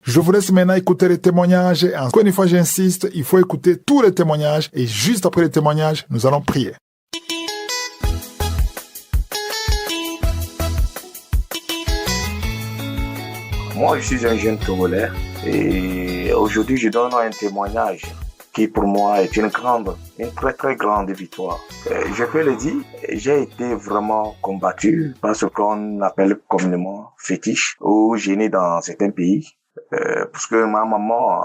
Je vous laisse maintenant écouter les témoignages. Et encore une fois, j'insiste, il faut écouter tous les témoignages. Et juste après les témoignages, nous allons prier. Moi, je suis un jeune Togolais et aujourd'hui, je donne un témoignage qui pour moi est une très très grande victoire. Je peux le dire, j'ai été vraiment combattu par ce qu'on appelle communément fétiche ou gêné dans certains pays parce que ma maman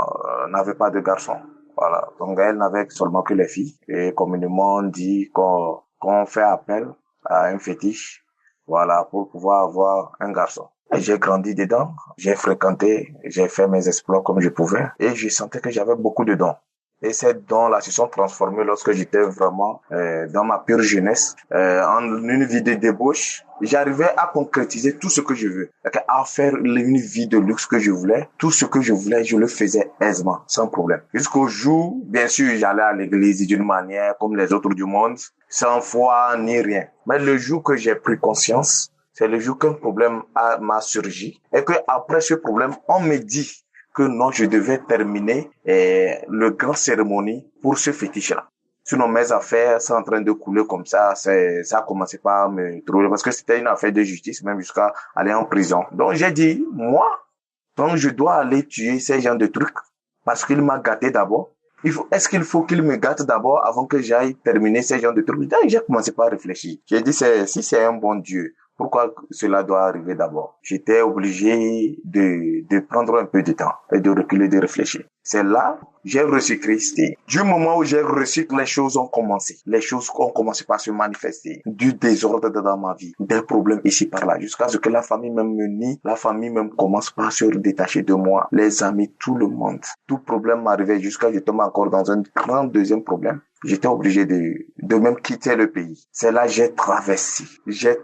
n'avait pas de garçon. Voilà, donc elle n'avait seulement que les filles et communément on dit qu'on fait appel à un fétiche, voilà, pour pouvoir avoir un garçon. Et j'ai grandi dedans, j'ai fréquenté, j'ai fait mes exploits comme je pouvais et je sentais que j'avais beaucoup de dons. Et ces dons-là se sont transformés lorsque j'étais vraiment dans ma pure jeunesse, en une vie de débauche. J'arrivais à concrétiser tout ce que je veux, à faire une vie de luxe que je voulais. Tout ce que je voulais, je le faisais aisément, sans problème. Jusqu'au jour, bien sûr, j'allais à l'église d'une manière comme les autres du monde, sans foi ni rien. Mais le jour que j'ai pris conscience, c'est le jour qu'un problème m'a surgi et que après ce problème, on me dit que non, je devais terminer le grand cérémonie pour ce fétiche-là. Sinon, mes affaires sont en train de couler comme ça. Ça a commencé par me trouver parce que c'était une affaire de justice, même jusqu'à aller en prison. Donc, j'ai dit, moi, donc je dois aller tuer ces gens de trucs parce qu'il m'a gâté d'abord. Est-ce qu'il faut qu'il me gâte d'abord avant que j'aille terminer ces gens de trucs? Donc, j'ai commencé par réfléchir. J'ai dit, si c'est un bon Dieu, pourquoi cela doit arriver d'abord? J'étais obligé de prendre un peu de temps et de reculer, de réfléchir. C'est là j'ai reçu Christ. Du moment où j'ai reçu que les choses ont commencé. Les choses ont commencé par se manifester. Du désordre dans ma vie. Des problèmes ici par là. Jusqu'à ce que la famille même me nie. La famille même commence par se détacher de moi. Les amis, tout le monde. Tout problème m'arrivait jusqu'à ce que je tombe encore dans un grand deuxième problème. J'étais obligé de même quitter le pays. C'est là j'ai traversé, j'ai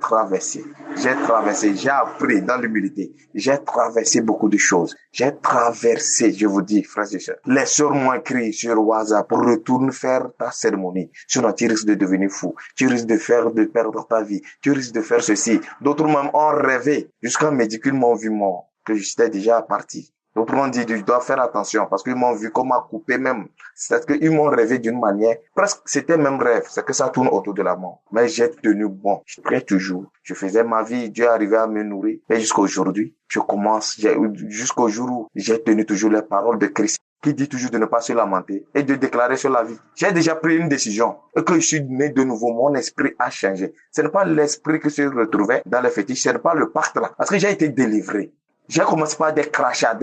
appris dans l'humilité. J'ai traversé beaucoup de choses. J'ai traversé, je vous dis, frères et sœurs. Les sœurs m'ont écrit sur WhatsApp pour retourner faire ta cérémonie. Sinon, tu risques de devenir fou. Tu risques de perdre ta vie. Tu risques de faire ceci. D'autres même ont rêvé jusqu'à me dire qu'ils m'ont vu mort, que j'étais déjà parti. D'autres m'ont dit, tu dois faire attention parce qu'ils m'ont vu qu'on m'a coupé même. C'est-à-dire qu'ils m'ont rêvé d'une manière, presque c'était même rêve, c'est que ça tourne autour de la mort. Mais j'ai tenu bon, je priais toujours. Je faisais ma vie, Dieu arrivait à me nourrir. Et jusqu'à aujourd'hui, jusqu'au jour où j'ai tenu toujours les paroles de Christ, qui dit toujours de ne pas se lamenter et de déclarer sur la vie. J'ai déjà pris une décision et que je suis né de nouveau, mon esprit a changé. Ce n'est pas l'esprit qui se retrouvait dans les fétiches, ce n'est pas le pacte là, parce que j'ai été délivré. J'ai commencé par des crachats.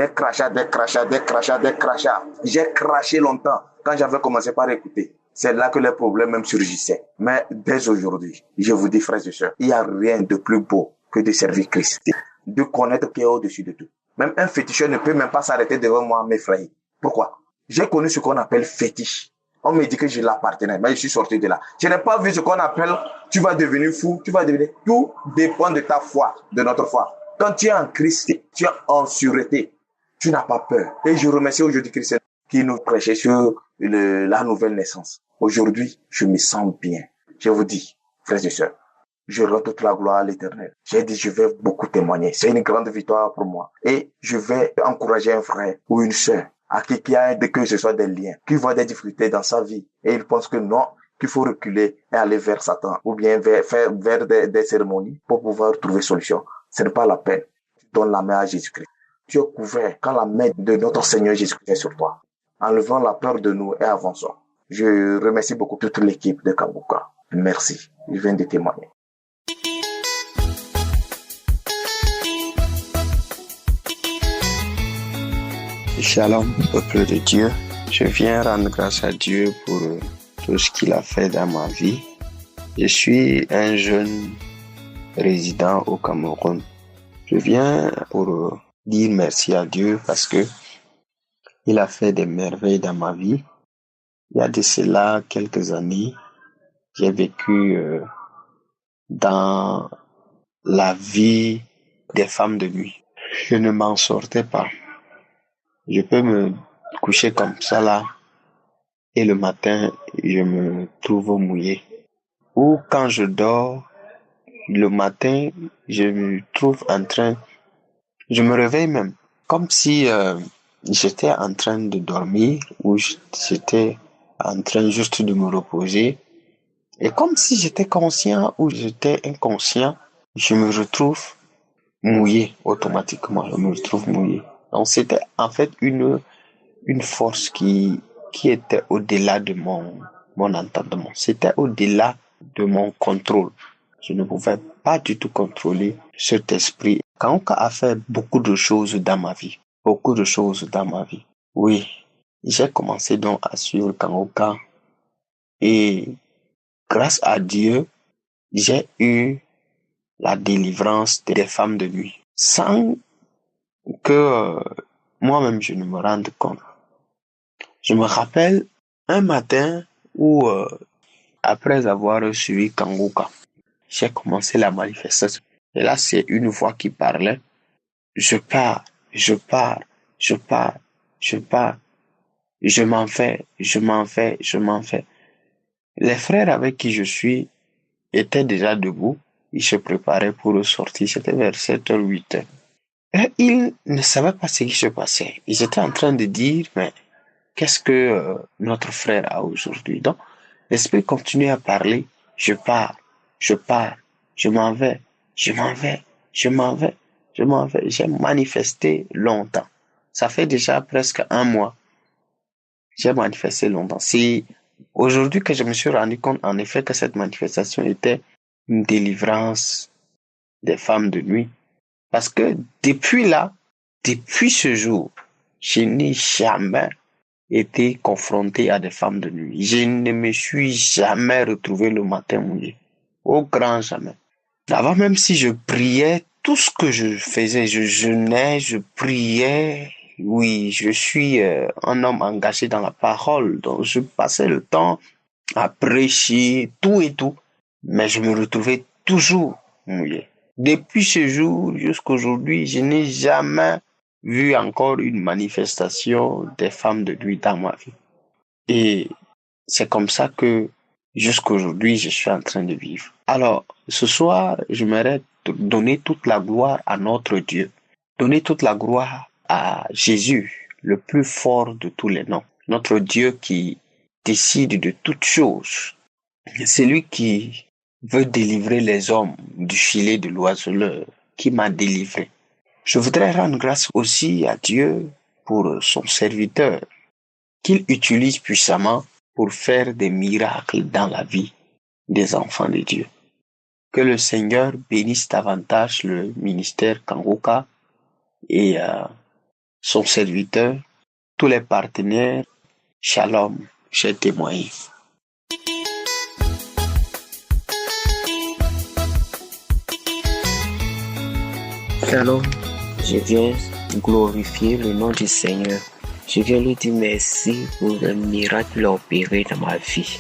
J'ai craché longtemps quand j'avais commencé par écouter. C'est là que les problèmes même surgissaient. Mais dès aujourd'hui, je vous dis, frères et sœurs, il n'y a rien de plus beau que de servir Christ. De connaître qui est au-dessus de tout. Même un féticheur ne peut même pas s'arrêter devant moi m'effrayer. Pourquoi? J'ai connu ce qu'on appelle fétiche. On me dit que je l'appartenais, mais je suis sorti de là. Je n'ai pas vu ce qu'on appelle, tu vas devenir fou, tout dépend de ta foi, de notre foi. Quand tu es en Christ, tu es en sûreté, tu n'as pas peur. Et je remercie aujourd'hui Christ qui nous prêchait sur la nouvelle naissance. Aujourd'hui, je me sens bien. Je vous dis, frères et sœurs, je rends toute la gloire à l'Éternel. J'ai dit, je vais beaucoup témoigner. C'est une grande victoire pour moi. Et je vais encourager un frère ou une sœur à qui a que ce soit des liens, qui voit des difficultés dans sa vie. Et il pense que non, qu'il faut reculer et aller vers Satan ou bien vers des cérémonies pour pouvoir trouver solution. Ce n'est pas la peine. Tu donnes la main à Jésus-Christ. Tu es couvert quand la main de notre Seigneur Jésus-Christ est sur toi. Enlevant la peur de nous et avançons. Je remercie beaucoup toute l'équipe de Kabuka. Merci. Je viens de témoigner. Shalom, peuple de Dieu. Je viens rendre grâce à Dieu pour tout ce qu'il a fait dans ma vie. Je suis un jeune résident au Cameroun. Je viens pour dire merci à Dieu parce que il a fait des merveilles dans ma vie. Il y a de cela quelques années, j'ai vécu dans la vie des femmes de nuit. Je ne m'en sortais pas. Je peux me coucher comme ça là et le matin, je me trouve mouillé. Ou quand je dors, le matin, je me trouve je me réveille même comme si j'étais en train de dormir ou j'étais en train juste de me reposer. Et comme si j'étais conscient ou j'étais inconscient, je me retrouve mouillé automatiquement. Je me retrouve mouillé. Donc c'était en fait une force qui était au-delà de mon entendement. C'était au-delà de mon contrôle. Je ne pouvais pas du tout contrôler cet esprit. Kangoka a fait beaucoup de choses dans ma vie. Beaucoup de choses dans ma vie. Oui, j'ai commencé donc à suivre Kangoka. Et grâce à Dieu, j'ai eu la délivrance des femmes de nuit. Sans que moi-même je ne me rende compte. Je me rappelle un matin où, après avoir suivi Kangoka, j'ai commencé la manifestation. Et là, c'est une voix qui parlait. Je pars, je pars, je pars, je pars. Je m'en vais, je m'en vais, je m'en vais. Les frères avec qui je suis étaient déjà debout. Ils se préparaient pour sortir. C'était vers 7h, 8h. Et ils ne savaient pas ce qui se passait. Ils étaient en train de dire, mais qu'est-ce que notre frère a aujourd'hui? Donc, l'esprit continuait à parler. Je pars, je pars, je m'en vais, je m'en vais, je m'en vais, je m'en vais. J'ai manifesté longtemps. Ça fait déjà presque un mois. J'ai manifesté longtemps. C'est aujourd'hui que je me suis rendu compte, en effet, que cette manifestation était une délivrance des femmes de nuit. Parce que depuis là, depuis ce jour, je n'ai jamais été confronté à des femmes de nuit. Je ne me suis jamais retrouvé le matin mouillé. Au grand jamais. Avant, même si je priais, tout ce que je faisais, je jeûnais, je priais. Oui, je suis un homme engagé dans la parole. Donc, je passais le temps à prêcher, tout et tout. Mais je me retrouvais toujours mouillé. Depuis ce jour jusqu'à aujourd'hui, je n'ai jamais vu encore une manifestation des femmes de nuit dans ma vie. Et c'est comme ça que jusqu'à aujourd'hui, je suis en train de vivre. Alors, ce soir, j'aimerais donner toute la gloire à notre Dieu. Donner toute la gloire à Jésus, le plus fort de tous les noms. Notre Dieu qui décide de toutes choses. C'est lui qui veut délivrer les hommes du filet de l'oiseleur, qui m'a délivré. Je voudrais rendre grâce aussi à Dieu pour son serviteur, qu'il utilise puissamment pour faire des miracles dans la vie des enfants de Dieu. Que le Seigneur bénisse davantage le ministère Kangoka et son serviteur, tous les partenaires. Shalom, j'ai témoigné. Shalom, je viens glorifier le nom du Seigneur. Je viens lui dire merci pour le miracle opéré dans ma vie.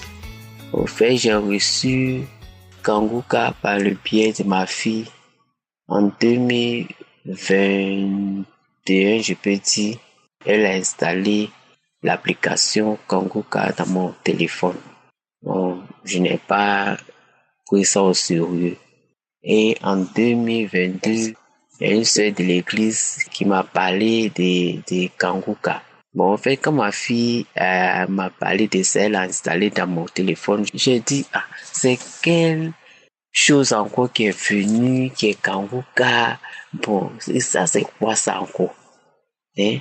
Au fait, j'ai reçu Kangoka par le biais de ma fille en 2021, je peux dire. Elle a installé l'application Kangoka dans mon téléphone. Donc, je n'ai pas pris ça au sérieux. Et en 2022, il y a une sœur de l'église qui m'a parlé de Kangoka. Bon, en fait, quand ma fille m'a parlé de ça, elle a installé dans mon téléphone, j'ai dit, c'est quelle chose encore qui est venue, qui est Kangoka. Bon, et ça, c'est quoi ça encore? Hein?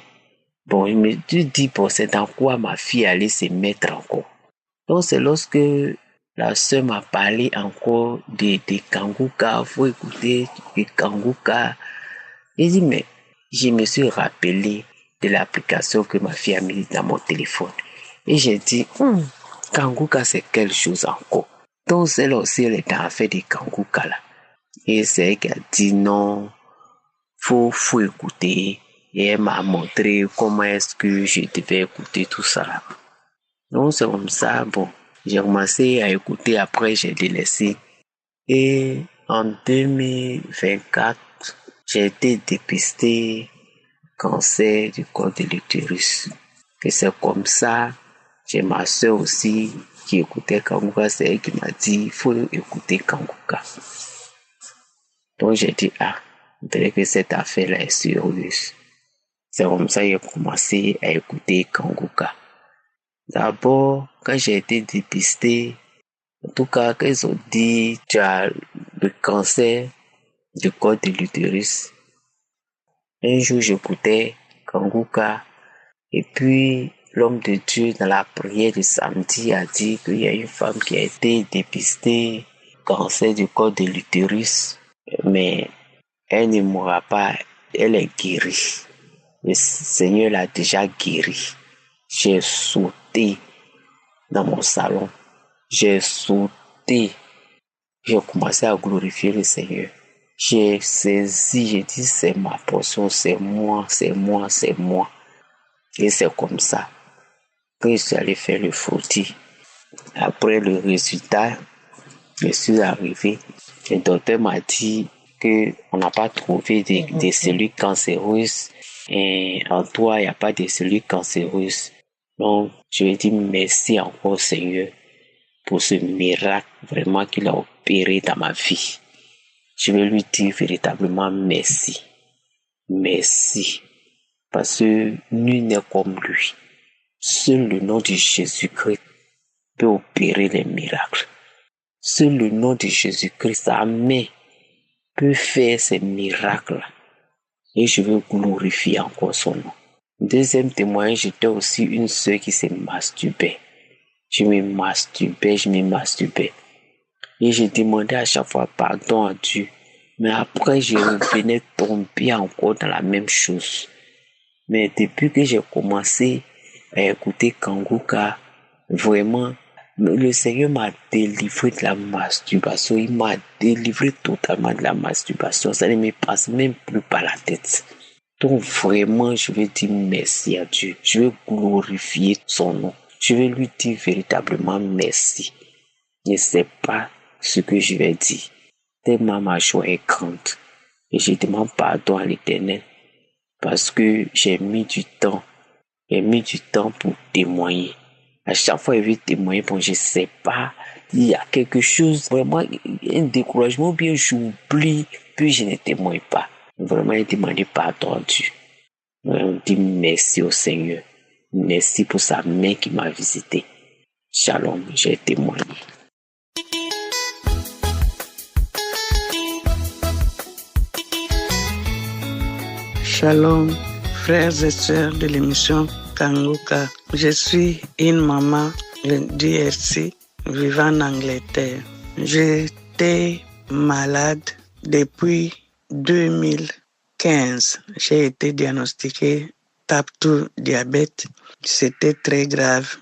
Bon, je me suis dit, bon, c'est dans quoi ma fille allait se mettre encore. Donc, c'est lorsque la sœur m'a parlé encore de Kangoka, faut écouter de Kangoka. J'ai dit, mais je me suis rappelé de l'application que ma fille a mise dans mon téléphone. Et j'ai dit, Kangoka, c'est quelque chose encore. Donc, elle aussi, elle est en fait de Kangoka là. Et c'est elle qui a dit non, faut écouter. Et elle m'a montré comment est-ce que je devais écouter tout ça là. Donc, c'est comme ça, bon. J'ai commencé à écouter, après j'ai délaissé. Et en 2024, j'ai été dépisté cancer du col de l'utérus. Et c'est comme ça, j'ai ma soeur aussi qui écoutait Kangoka, c'est elle qui m'a dit, il faut écouter Kangoka. Donc j'ai dit, on dirait que cette affaire-là est sérieuse. C'est comme ça que j'ai commencé à écouter Kanguka. D'abord, quand j'ai été dépisté, en tout cas, quand ils ont dit tu as le cancer du col de l'utérus, un jour j'écoutais Kanguka et puis l'homme de Dieu dans la prière de samedi a dit qu'il y a une femme qui a été dépistée cancer du col de l'utérus, mais elle ne mourra pas, elle est guérie. Le Seigneur l'a déjà guérie. J'ai sauté dans mon salon. J'ai sauté. J'ai commencé à glorifier le Seigneur. J'ai saisi, j'ai dit c'est ma portion, c'est moi, c'est moi, c'est moi. Et c'est comme ça que je suis allé faire le frottis. Après le résultat, je suis arrivé. Le docteur m'a dit qu'on n'a pas trouvé des cellules cancéreuses. Et en toi, il n'y a pas de cellules cancéreuses. Donc, je lui ai dit merci encore Seigneur pour ce miracle vraiment qu'il a opéré dans ma vie. Je vais lui dire véritablement merci. Merci. Parce que nul n'est comme lui. Seul le nom de Jésus-Christ peut opérer les miracles. Seul le nom de Jésus-Christ, sa main, peut faire ces miracles. Et je veux glorifier encore son nom. Deuxième témoignage, j'étais aussi une sœur qui se masturbait. Je me masturbais. Et je demandais à chaque fois pardon à Dieu. Mais après, je revenais tomber encore dans la même chose. Mais depuis que j'ai commencé à écouter Kanguka, vraiment, le Seigneur m'a délivré de la masturbation. Il m'a délivré totalement de la masturbation. Ça ne me passe même plus par la tête. Donc vraiment, je veux dire merci à Dieu. Je veux glorifier son nom. Je veux lui dire véritablement merci. Je ne sais pas ce que je vais dire. Tellement ma joie est grande. Et je demande pardon à l'Éternel. Parce que j'ai mis du temps. J'ai mis du temps pour témoigner. À chaque fois, je vais témoigner. Bon, je ne sais pas. Il y a quelque chose, vraiment, un découragement, ou bien j'oublie, puis je ne témoigne pas. Vraiment, je demande pardon à Dieu. Je dis merci au Seigneur. Merci pour sa main qui m'a visité. Shalom, j'ai témoigné. Shalom, frères et sœurs de l'émission Kanguka. Je suis une maman de DRC vivant en Angleterre. J'étais malade depuis 2015. J'ai été diagnostiquée type 2 diabète. C'était très grave.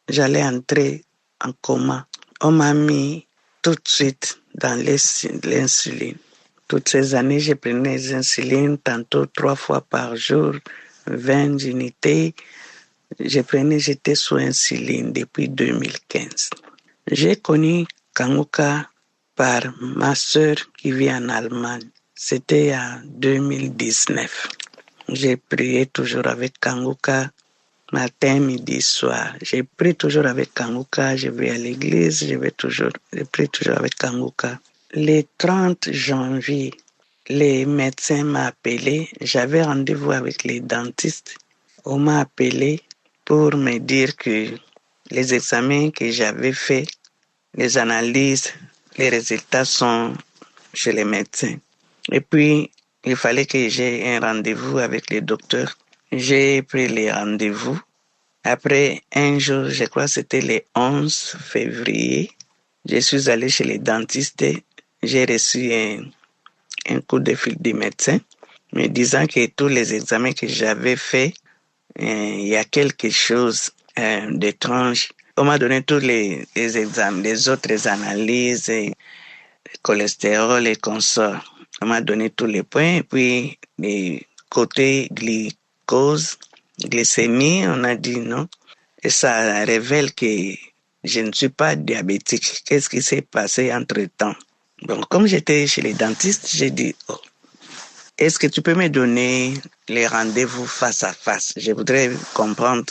J'allais entrer en coma. On m'a mis tout de suite dans l'insuline. Toutes ces années, je prenais des insulines, tantôt 3 fois par jour, 20 unités. J'étais sous insuline depuis 2015. J'ai connu Kanguka par ma sœur qui vit en Allemagne. C'était en 2019. J'ai prié toujours avec Kanguka, matin, midi, soir. J'ai prié toujours avec Kanguka, je vais à l'église, je prie toujours avec Kanguka. Le 30 janvier, les médecins m'ont appelé. J'avais rendez-vous avec les dentistes. On m'a appelé pour me dire que les examens que j'avais faits, les analyses, les résultats sont chez les médecins. Et puis, il fallait que j'aie un rendez-vous avec les docteurs. J'ai pris les rendez-vous. Après un jour, je crois que c'était le 11 février, je suis allé chez les dentistes. J'ai reçu un coup de fil du médecin me disant que tous les examens que j'avais faits, il y a quelque chose d'étrange. On m'a donné tous les examens, les autres analyses, cholestérol et consorts. On m'a donné tous les points. Et puis, les côtés glucose, glycémie, on a dit non. Et ça révèle que je ne suis pas diabétique. Qu'est-ce qui s'est passé entre-temps? Donc, comme j'étais chez les dentistes, j'ai dit, est-ce que tu peux me donner les rendez-vous face à face? Je voudrais comprendre.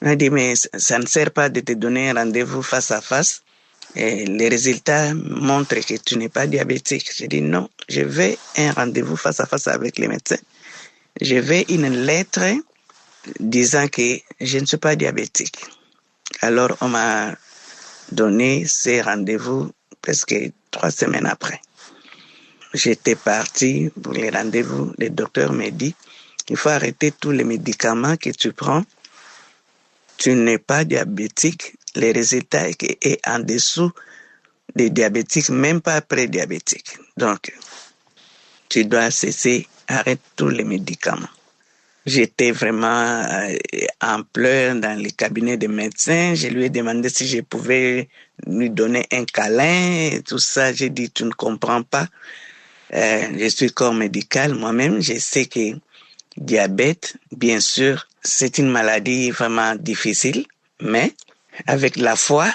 On a dit, mais ça ne sert pas de te donner un rendez-vous face à face. Et les résultats montrent que tu n'es pas diabétique. J'ai dit, non, je veux un rendez-vous face à face avec les médecins. j'avais une lettre disant que je ne suis pas diabétique. Alors, on m'a donné ces rendez-vous presque 3 semaines après. J'étais parti pour les rendez-vous. Le docteur m'a dit, il faut arrêter tous les médicaments que tu prends. Tu n'es pas diabétique. Le résultat est en dessous des diabétiques, même pas pré-diabétiques. Donc, tu dois cesser, arrête tous les médicaments. J'étais vraiment en pleurs dans les cabinets de médecins. Je lui ai demandé si je pouvais lui donner un câlin et tout ça. J'ai dit, tu ne comprends pas. Je suis corps médical. Moi-même, je sais que diabète, bien sûr, c'est une maladie vraiment difficile. Mais avec la foi,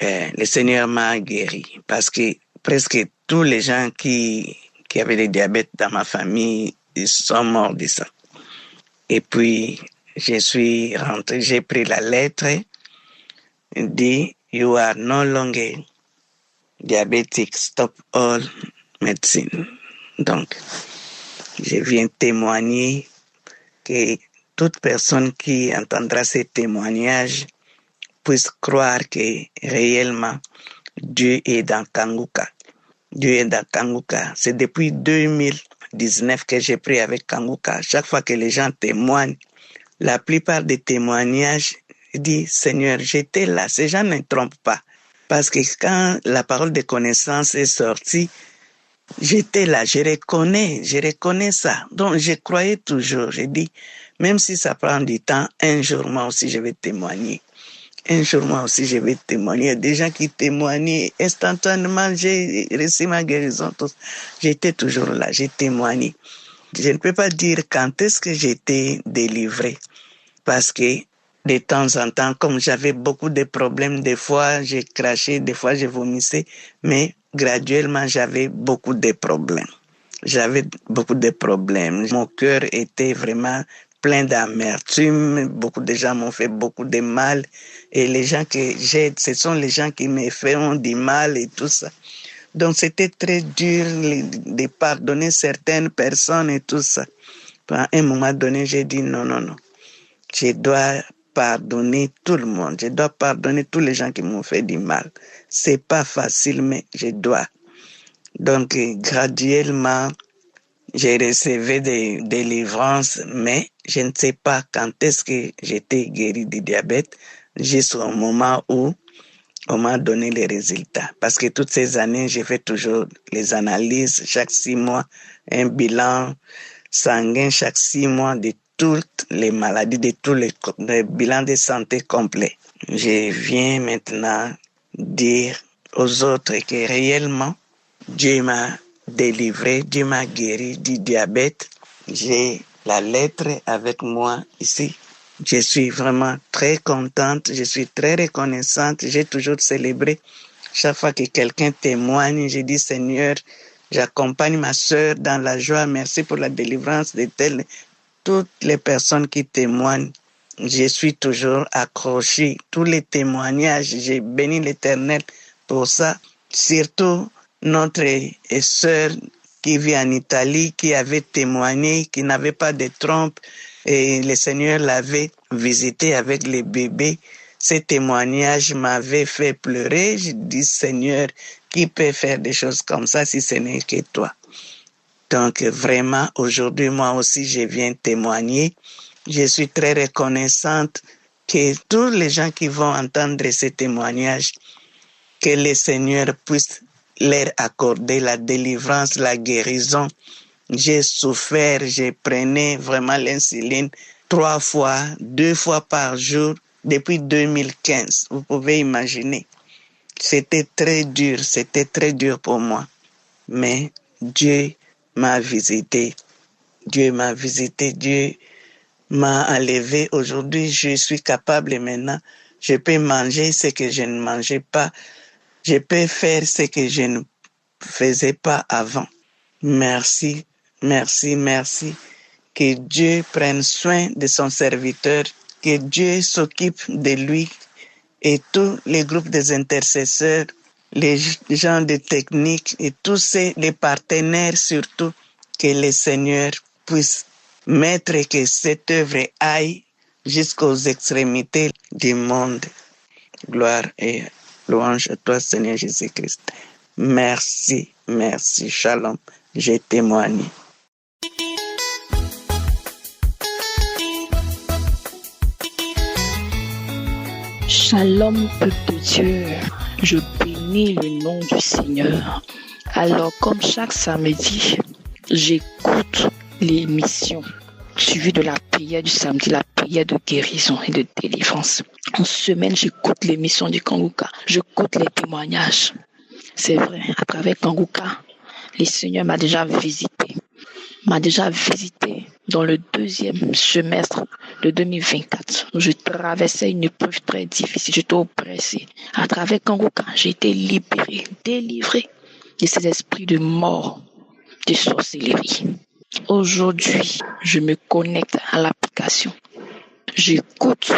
le Seigneur m'a guéri. Parce que presque tous les gens qui avaient le diabète dans ma famille, ils sont morts de ça. Et puis, je suis rentré, j'ai pris la lettre, dit, you are no longer diabetic, stop all medicine. Donc, je viens témoigner que toute personne qui entendra ces témoignages puisse croire que réellement Dieu est dans Kanguka. Dieu est dans Kanguka. C'est depuis 2019 que j'ai pris avec Kanguka. Chaque fois que les gens témoignent, la plupart des témoignages disent, Seigneur, j'étais là. Ces gens ne trompent pas. Parce que quand la parole de connaissance est sortie, j'étais là, je reconnais ça. Donc, je croyais toujours. J'ai dit, même si ça prend du temps, un jour, moi aussi, je vais témoigner. Un jour, moi aussi, je vais témoigner. Des gens qui témoignaient instantanément, j'ai reçu ma guérison. J'étais toujours là, j'ai témoigné. Je ne peux pas dire quand est-ce que j'étais délivré. Parce que de temps en temps, comme j'avais beaucoup de problèmes, des fois, j'ai craché, des fois, je vomissais. Mais graduellement, j'avais beaucoup de problèmes. Mon cœur était vraiment plein d'amertume. Beaucoup de gens m'ont fait beaucoup de mal. Et les gens que j'aide, ce sont les gens qui me font du mal et tout ça. Donc, c'était très dur de pardonner certaines personnes et tout ça. À un moment donné, j'ai dit non. Je dois pardonner tout le monde. Je dois pardonner tous les gens qui m'ont fait du mal. C'est pas facile, mais je dois. Donc, graduellement, j'ai reçu des délivrances, mais je ne sais pas quand est-ce que j'étais guéri du diabète, jusqu'au moment où on m'a donné les résultats. Parce que toutes ces années, j'ai fait toujours les analyses, chaque 6 mois, un bilan sanguin chaque 6 mois de toutes les maladies, de tous les bilans de santé complets. Je viens maintenant dire aux autres que réellement, Dieu m'a délivré, Dieu m'a guéri du diabète. J'ai la lettre avec moi ici. Je suis vraiment très contente, je suis très reconnaissante. J'ai toujours célébré. Chaque fois que quelqu'un témoigne, je dis Seigneur, j'accompagne ma sœur dans la joie. Merci pour la délivrance de telles. Toutes les personnes qui témoignent, je suis toujours accroché. Tous les témoignages, j'ai béni l'Éternel pour ça. Surtout notre sœur qui vit en Italie, qui avait témoigné, qui n'avait pas de trompe, et le Seigneur l'avait visité avec les bébés. Ces témoignages m'avaient fait pleurer. Je dis, Seigneur, qui peut faire des choses comme ça si ce n'est que toi? Donc vraiment, aujourd'hui, moi aussi, je viens témoigner. Je suis très reconnaissante que tous les gens qui vont entendre ces témoignages, que le Seigneur puisse leur accorder la délivrance, la guérison. J'ai souffert, je prenais vraiment l'insuline 3 fois, 2 fois par jour depuis 2015. Vous pouvez imaginer. C'était très dur pour moi. Mais Dieu m'a visité. Dieu m'a enlevé. Aujourd'hui, je suis capable maintenant. Je peux manger ce que je ne mangeais pas. Je peux faire ce que je ne faisais pas avant. Merci. Que Dieu prenne soin de son serviteur, que Dieu s'occupe de lui et tous les groupes des intercesseurs, les gens de technique et tous les partenaires surtout, que le Seigneur puisse Maître, que cette œuvre aille jusqu'aux extrémités du monde. Gloire et louange à toi, Seigneur Jésus-Christ. Merci, merci. Shalom. J'ai témoigné. Shalom, peuple de Dieu. Je bénis le nom du Seigneur. Alors, comme chaque samedi, j'écoute l'émission suivie de la prière du samedi, la prière de guérison et de délivrance. En semaine, j'écoute l'émission du Kanguka. J'écoute les témoignages. C'est vrai, à travers Kanguka, le Seigneur m'a déjà visité dans le deuxième semestre de 2024. Je traversais une épreuve très difficile, j'étais oppressé. À travers Kanguka, j'ai été libéré, délivré de ces esprits de mort, de sorcellerie. Aujourd'hui, je me connecte à l'application. J'écoute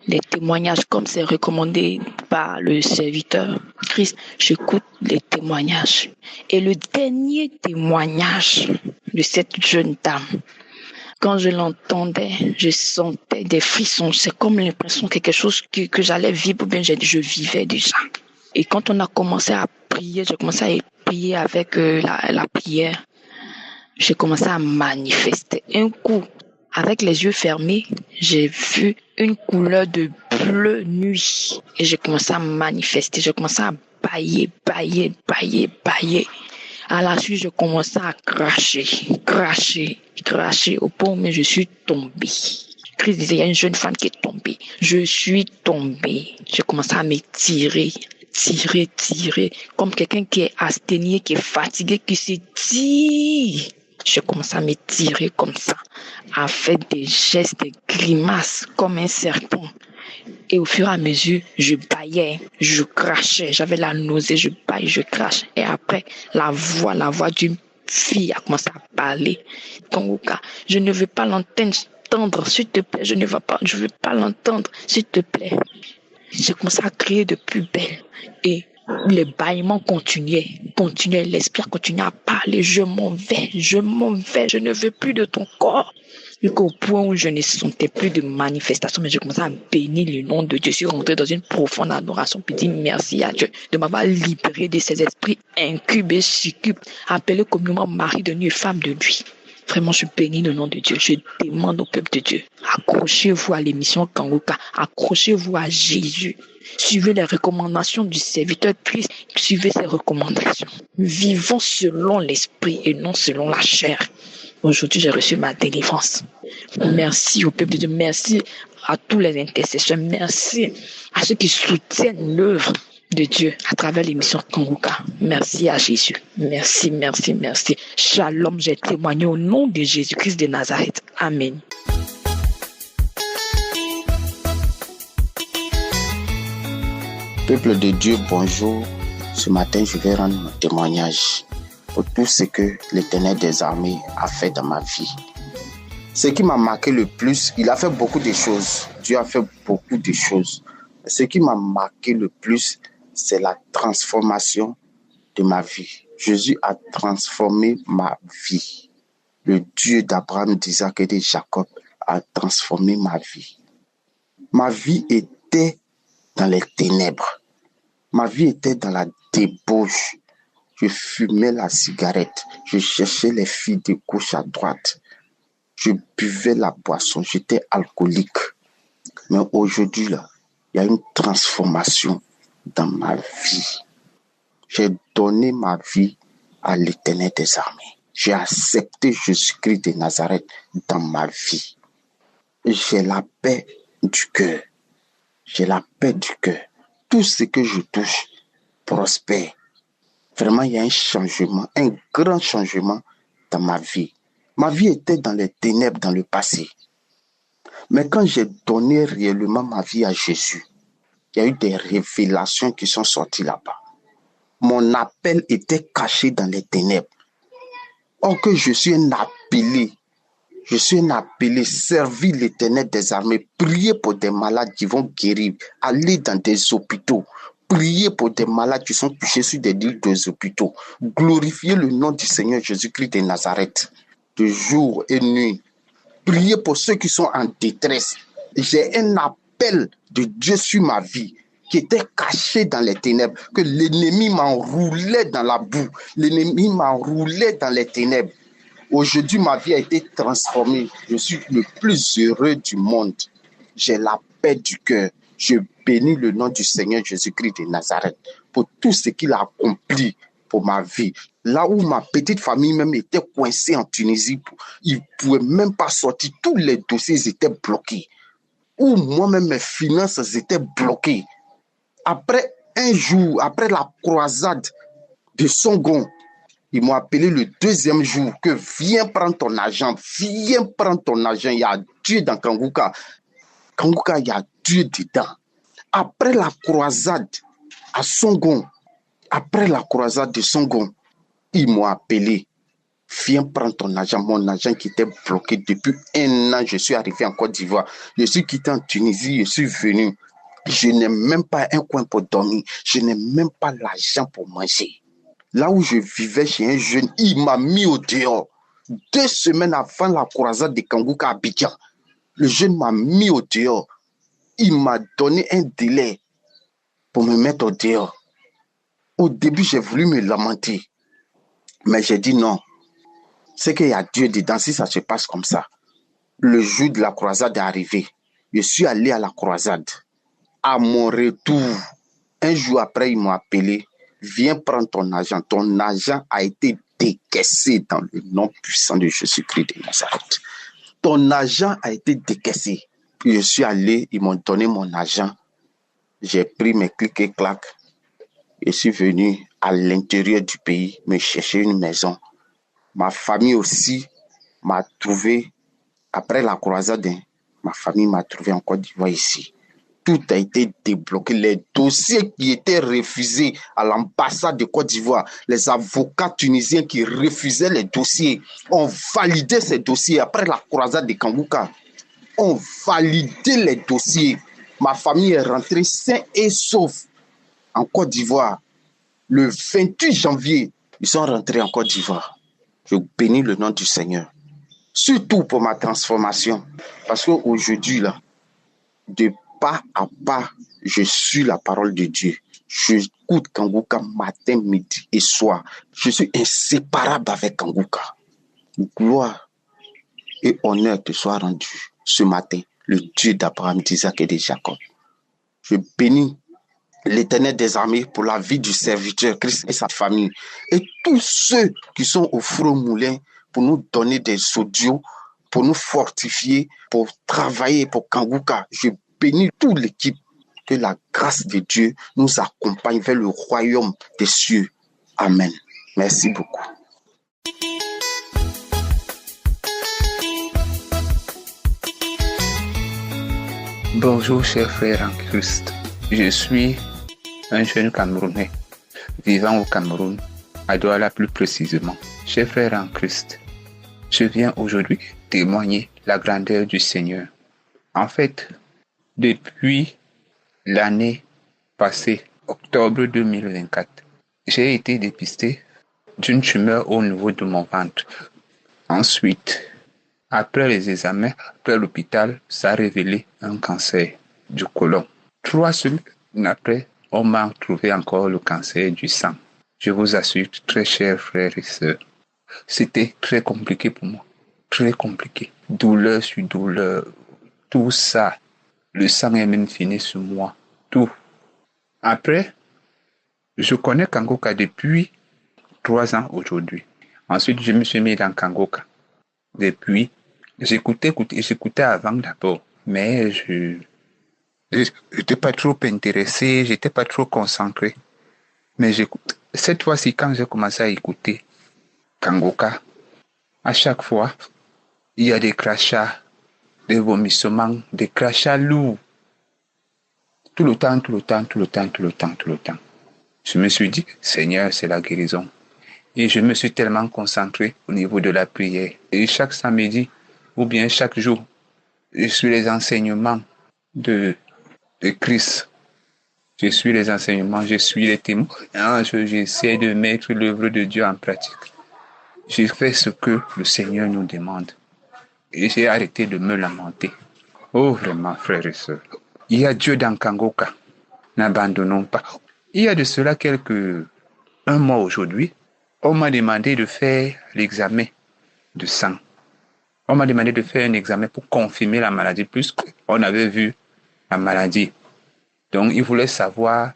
les témoignages comme c'est recommandé par le serviteur Christ. J'écoute les témoignages. Et le dernier témoignage de cette jeune dame, quand je l'entendais, je sentais des frissons. C'est comme l'impression que quelque chose que j'allais vivre, ou bien je vivais déjà. Et quand on a commencé à prier, j'ai commencé à prier avec la prière. J'ai commencé à manifester. Un coup, avec les yeux fermés, j'ai vu une couleur de bleu nuit. Et j'ai commencé à manifester. J'ai commencé à bailler. À la suite, je commençais à cracher au point où je suis tombée. Christ disait, il y a une jeune femme qui est tombée. Je suis tombée. J'ai commencé à me tirer, comme quelqu'un qui est asthénié, qui est fatigué, qui se tire. Je commençais à me tirer comme ça, à faire des gestes, des grimaces, comme un serpent. Et au fur et à mesure, je baillais, je crachais, j'avais la nausée, je baille, je crache. Et après, la voix d'une fille a commencé à parler. Kanguka, je ne veux pas l'entendre, s'il te plaît, je veux pas l'entendre, s'il te plaît. J'ai commencé à crier de plus belle. Et les bâillements continuaient, l'esprit continuait à parler, je m'en vais, je ne veux plus de ton corps. Jusqu'au point où je ne sentais plus de manifestation, mais je commençais à bénir le nom de Dieu. Je suis rentré dans une profonde adoration, puis dire merci à Dieu de m'avoir libéré de ces esprits incubes et succubes, appelés communément mari de nuit et femme de nuit. Vraiment, je bénis le nom de Dieu. Je demande au peuple de Dieu, accrochez-vous à l'émission Kanguka, accrochez-vous à Jésus. Suivez les recommandations du serviteur Christ, suivez ses recommandations. Vivons selon l'esprit et non selon la chair. Aujourd'hui, j'ai reçu ma délivrance. Merci au peuple de Dieu, merci à tous les intercesseurs, merci à ceux qui soutiennent l'œuvre de Dieu à travers l'émission Kanguka. Merci à Jésus. Merci. Shalom, j'ai témoigné au nom de Jésus-Christ de Nazareth. Amen. Peuple de Dieu, bonjour. Ce matin, je vais rendre mon témoignage pour tout ce que l'Éternel des armées a fait dans ma vie. Ce qui m'a marqué le plus, il a fait beaucoup de choses. Dieu a fait beaucoup de choses. Ce qui m'a marqué le plus, c'est la transformation de ma vie. Jésus a transformé ma vie. Le Dieu d'Abraham, d'Isaac et de Jacob a transformé ma vie. Ma vie était dans les ténèbres. Ma vie était dans la débauche. Je fumais la cigarette. Je cherchais les filles de gauche à droite. Je buvais la boisson. J'étais alcoolique. Mais aujourd'hui, là, il y a une transformation dans ma vie. J'ai donné ma vie à l'Éternel des armées. J'ai accepté Jésus-Christ de Nazareth dans ma vie. J'ai la paix du cœur. J'ai la paix du cœur. Tout ce que je touche prospère. Vraiment, il y a un changement, un grand changement dans ma vie. Ma vie était dans les ténèbres dans le passé. Mais quand j'ai donné réellement ma vie à Jésus, il y a eu des révélations qui sont sorties là-bas. Mon appel était caché dans les ténèbres. Or que je suis un appelé. Je suis un appelé, servir l'Éternel des armées, prier pour des malades qui vont guérir, aller dans des hôpitaux, prier pour des malades qui sont touchés sur des lits des hôpitaux, glorifier le nom du Seigneur Jésus-Christ de Nazareth, de jour et nuit. prier pour ceux qui sont en détresse. J'ai un appel de Dieu sur ma vie qui était caché dans les ténèbres, que l'ennemi m'enroulait dans la boue, l'ennemi m'enroulait dans les ténèbres. Aujourd'hui, ma vie a été transformée. Je suis le plus heureux du monde. J'ai la paix du cœur. Je bénis le nom du Seigneur Jésus-Christ de Nazareth pour tout ce qu'il a accompli pour ma vie. Là où ma petite famille même était coincée en Tunisie, ils ne pouvaient même pas sortir. Tous les dossiers étaient bloqués. Où moi-même, mes finances étaient bloquées. Après un jour, après la croisade de Songon, ils m'ont appelé le deuxième jour que viens prendre ton argent, viens prendre ton argent. Il y a Dieu dans Kanguka. Kanguka, il y a Dieu dedans. Après la croisade à Songon, après la croisade de Songon, ils m'ont appelé. Viens prendre ton argent, mon argent qui était bloqué depuis 1 an. Je suis arrivé en Côte d'Ivoire. Je suis quitté en Tunisie, je suis venu. Je n'ai même pas un coin pour dormir. Je n'ai même pas l'argent pour manger. Là où je vivais chez un jeune, il m'a mis au dehors. 2 semaines avant la croisade de Kanguka à Abidjan, le jeune m'a mis au dehors. Il m'a donné un délai pour me mettre au dehors. Au début, j'ai voulu me lamenter. Mais j'ai dit non. C'est qu'il y a Dieu dedans si ça se passe comme ça. Le jour de la croisade est arrivé. Je suis allé à la croisade. À mon retour, un jour après, ils m'ont appelé. Viens prendre ton argent. Ton argent a été décaissé dans le nom puissant de Jésus-Christ de Nazareth. Ton argent a été décaissé. Puis je suis allé, ils m'ont donné mon argent. J'ai pris mes clics et claques. Je suis venu à l'intérieur du pays me chercher une maison. Ma famille aussi m'a trouvé, après la croisade, ma famille m'a trouvé en Côte d'Ivoire ici. Tout a été débloqué. Les dossiers qui étaient refusés à l'ambassade de Côte d'Ivoire, les avocats tunisiens qui refusaient les dossiers, ont validé ces dossiers après la croisade de Kanguka. Ont validé les dossiers. Ma famille est rentrée sain et sauf en Côte d'Ivoire. Le 28 janvier, ils sont rentrés en Côte d'Ivoire. Je bénis le nom du Seigneur. Surtout pour ma transformation. Parce qu'aujourd'hui, là, de pas à pas, je suis la parole de Dieu. J'écoute Kanguka matin, midi et soir. Je suis inséparable avec Kanguka. Gloire et honneur te soit rendu ce matin, le Dieu d'Abraham, d'Isaac et de Jacob. Je bénis l'Éternel des armées pour la vie du serviteur Christ et sa famille. Et tous ceux qui sont au four moulin pour nous donner des audios, pour nous fortifier, pour travailler pour Kanguka. Je bénis toute l'équipe. Que la grâce de Dieu nous accompagne vers le royaume des cieux. Amen. Merci beaucoup. Bonjour chers frères en Christ. Je suis un jeune Camerounais vivant au Cameroun, à Douala plus précisément. Chers frères en Christ, je viens aujourd'hui témoigner la grandeur du Seigneur. En fait, depuis l'année passée, octobre 2024, j'ai été dépisté d'une tumeur au niveau de mon ventre. Ensuite, après les examens, après l'hôpital, ça a révélé un cancer du côlon. 3 semaines après, on m'a trouvé encore le cancer du sang. Je vous assure, très chers frères et sœurs, c'était très compliqué pour moi. Très compliqué. Douleur sur douleur. Tout ça. Le sang est même fini sur moi. Tout. Après, je connais Kanguka depuis 3 ans aujourd'hui. Ensuite, je me suis mis dans Kanguka. Depuis, j'écoutais avant d'abord. Mais je n'étais pas trop intéressé, j'étais pas trop concentré. Mais j'écoute. Cette fois-ci, quand j'ai commencé à écouter Kanguka, à chaque fois, il y a des crachats, des vomissements, des crachats lourds. Tout le temps. Je me suis dit, Seigneur, c'est la guérison. Et je me suis tellement concentré au niveau de la prière. Et chaque samedi, ou bien chaque jour, je suis les enseignements de Christ. Je suis les enseignements, je suis les témoignages, j'essaie de mettre l'œuvre de Dieu en pratique. Je fais ce que le Seigneur nous demande. Et j'ai arrêté de me lamenter. Oh, vraiment, frères et sœurs. Il y a Dieu dans Kangoka. N'abandonnons pas. Il y a de cela un mois aujourd'hui, on m'a demandé de faire l'examen de sang. On m'a demandé de faire un examen pour confirmer la maladie, puisqu'on avait vu la maladie. Donc, ils voulaient savoir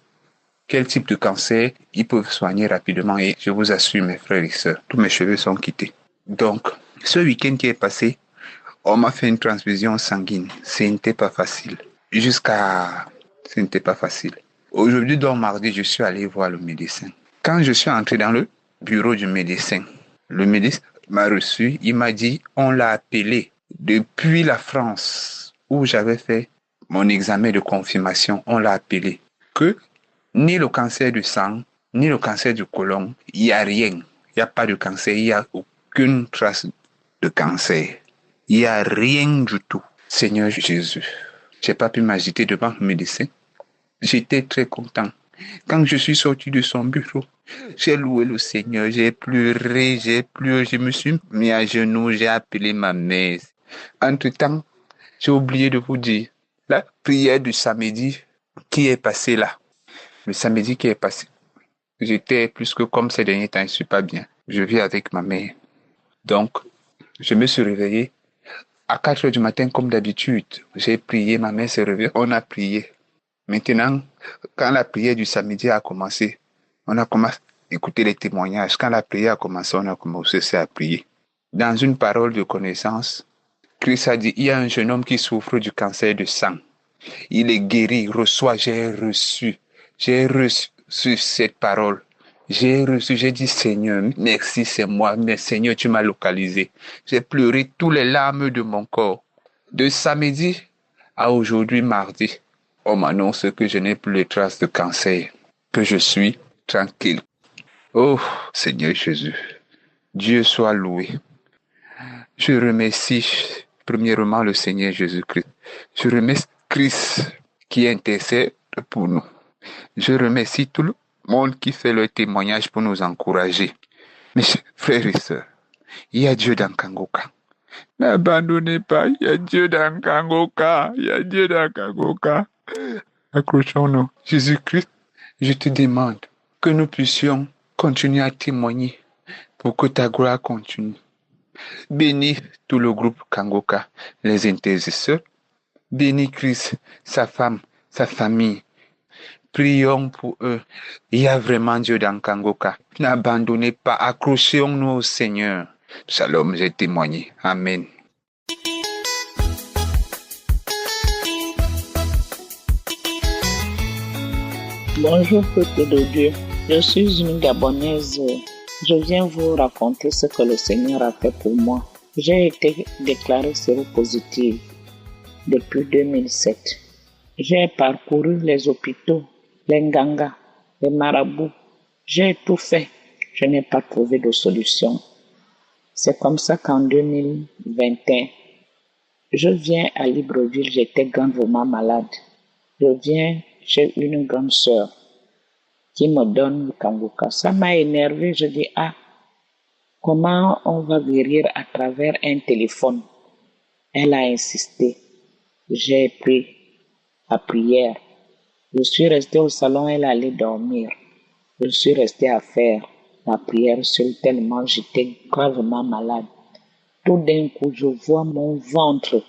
quel type de cancer ils peuvent soigner rapidement. Et je vous assure, mes frères et sœurs, tous mes cheveux sont quittés. Donc, ce week-end qui est passé, on m'a fait une transfusion sanguine. Ce n'était pas facile. Ce n'était pas facile. Aujourd'hui, donc mardi, je suis allé voir le médecin. Quand je suis entré dans le bureau du médecin, le médecin m'a reçu. Il m'a dit, on l'a appelé depuis la France où j'avais fait mon examen de confirmation. On l'a appelé que ni le cancer du sang, ni le cancer du côlon, il n'y a rien. Il n'y a pas de cancer, il n'y a aucune trace de cancer. Il n'y a rien du tout. Seigneur Jésus, je n'ai pas pu m'agiter devant le médecin. J'étais très content. Quand je suis sorti de son bureau, j'ai loué le Seigneur, j'ai pleuré, je me suis mis à genoux, j'ai appelé ma mère. Entre-temps, j'ai oublié de vous dire, la prière du samedi qui est passée là, le samedi qui est passé, j'étais plus que comme ces derniers temps, je ne suis pas bien. Je vis avec ma mère. Donc, je me suis réveillé à 4 heures du matin comme d'habitude. J'ai prié, ma mère s'est réveillée, on a prié. Maintenant, quand la prière du samedi a commencé, on a commencé à écouter les témoignages. Quand la prière a commencé, on a commencé à prier. Dans une parole de connaissance, Christ a dit, il y a un jeune homme qui souffre du cancer de sang. Il est guéri, j'ai reçu cette parole. J'ai dit, Seigneur, merci, c'est moi, mais Seigneur, tu m'as localisé. J'ai pleuré tous les larmes de mon corps. De samedi à aujourd'hui, mardi, on m'annonce que je n'ai plus les traces de cancer, que je suis tranquille. Oh, Seigneur Jésus, Dieu soit loué. Je remercie premièrement le Seigneur Jésus-Christ. Je remercie Christ qui intercède pour nous. Je remercie tout le monde qui fait le témoignage pour nous encourager. Mes frères et sœurs, il y a Dieu dans Kangoka. N'abandonnez pas, il y a Dieu dans Kangoka. Il y a Dieu dans Kangoka. Accrochons-nous. Jésus-Christ, je te demande que nous puissions continuer à témoigner pour que ta gloire continue. Bénis tout le groupe Kangoka, les intercesseurs. Bénis Christ, sa femme, sa famille. Prions pour eux. Il y a vraiment Dieu dans Kangoka. N'abandonnez pas, accrochons-nous au Seigneur. Shalom, j'ai témoigné. Amen. Bonjour peuple de Dieu, je suis une Gabonaise. Je viens vous raconter ce que le Seigneur a fait pour moi. J'ai été déclarée séropositive depuis 2007. J'ai parcouru les hôpitaux, les ngangas, les marabouts. J'ai tout fait. Je n'ai pas trouvé de solution. C'est comme ça qu'en 2021, je viens à Libreville, j'étais grandement malade. Je viens chez une grande sœur qui me donne le Kangoka. Ça m'a énervé. Je dis, comment on va guérir à travers un téléphone? Elle a insisté. J'ai pris la prière. Je suis resté au salon, elle allait dormir. Je suis resté à faire la prière seule tellement j'étais gravement malade. Tout d'un coup, je vois mon ventre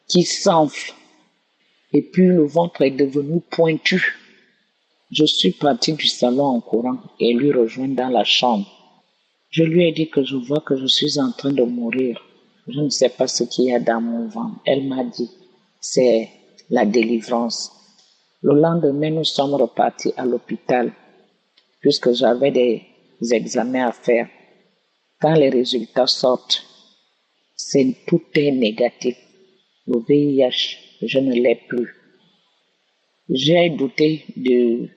qui s'enfle. Et puis le ventre est devenu pointu. Je suis parti du salon en courant et lui rejoindre dans la chambre. Je lui ai dit que je vois que je suis en train de mourir. Je ne sais pas ce qu'il y a dans mon ventre. Elle m'a dit, c'est la délivrance. Le lendemain, nous sommes repartis à l'hôpital puisque j'avais des examens à faire. Quand les résultats sortent, tout est négatif. Le VIH, je ne l'ai plus. J'ai douté de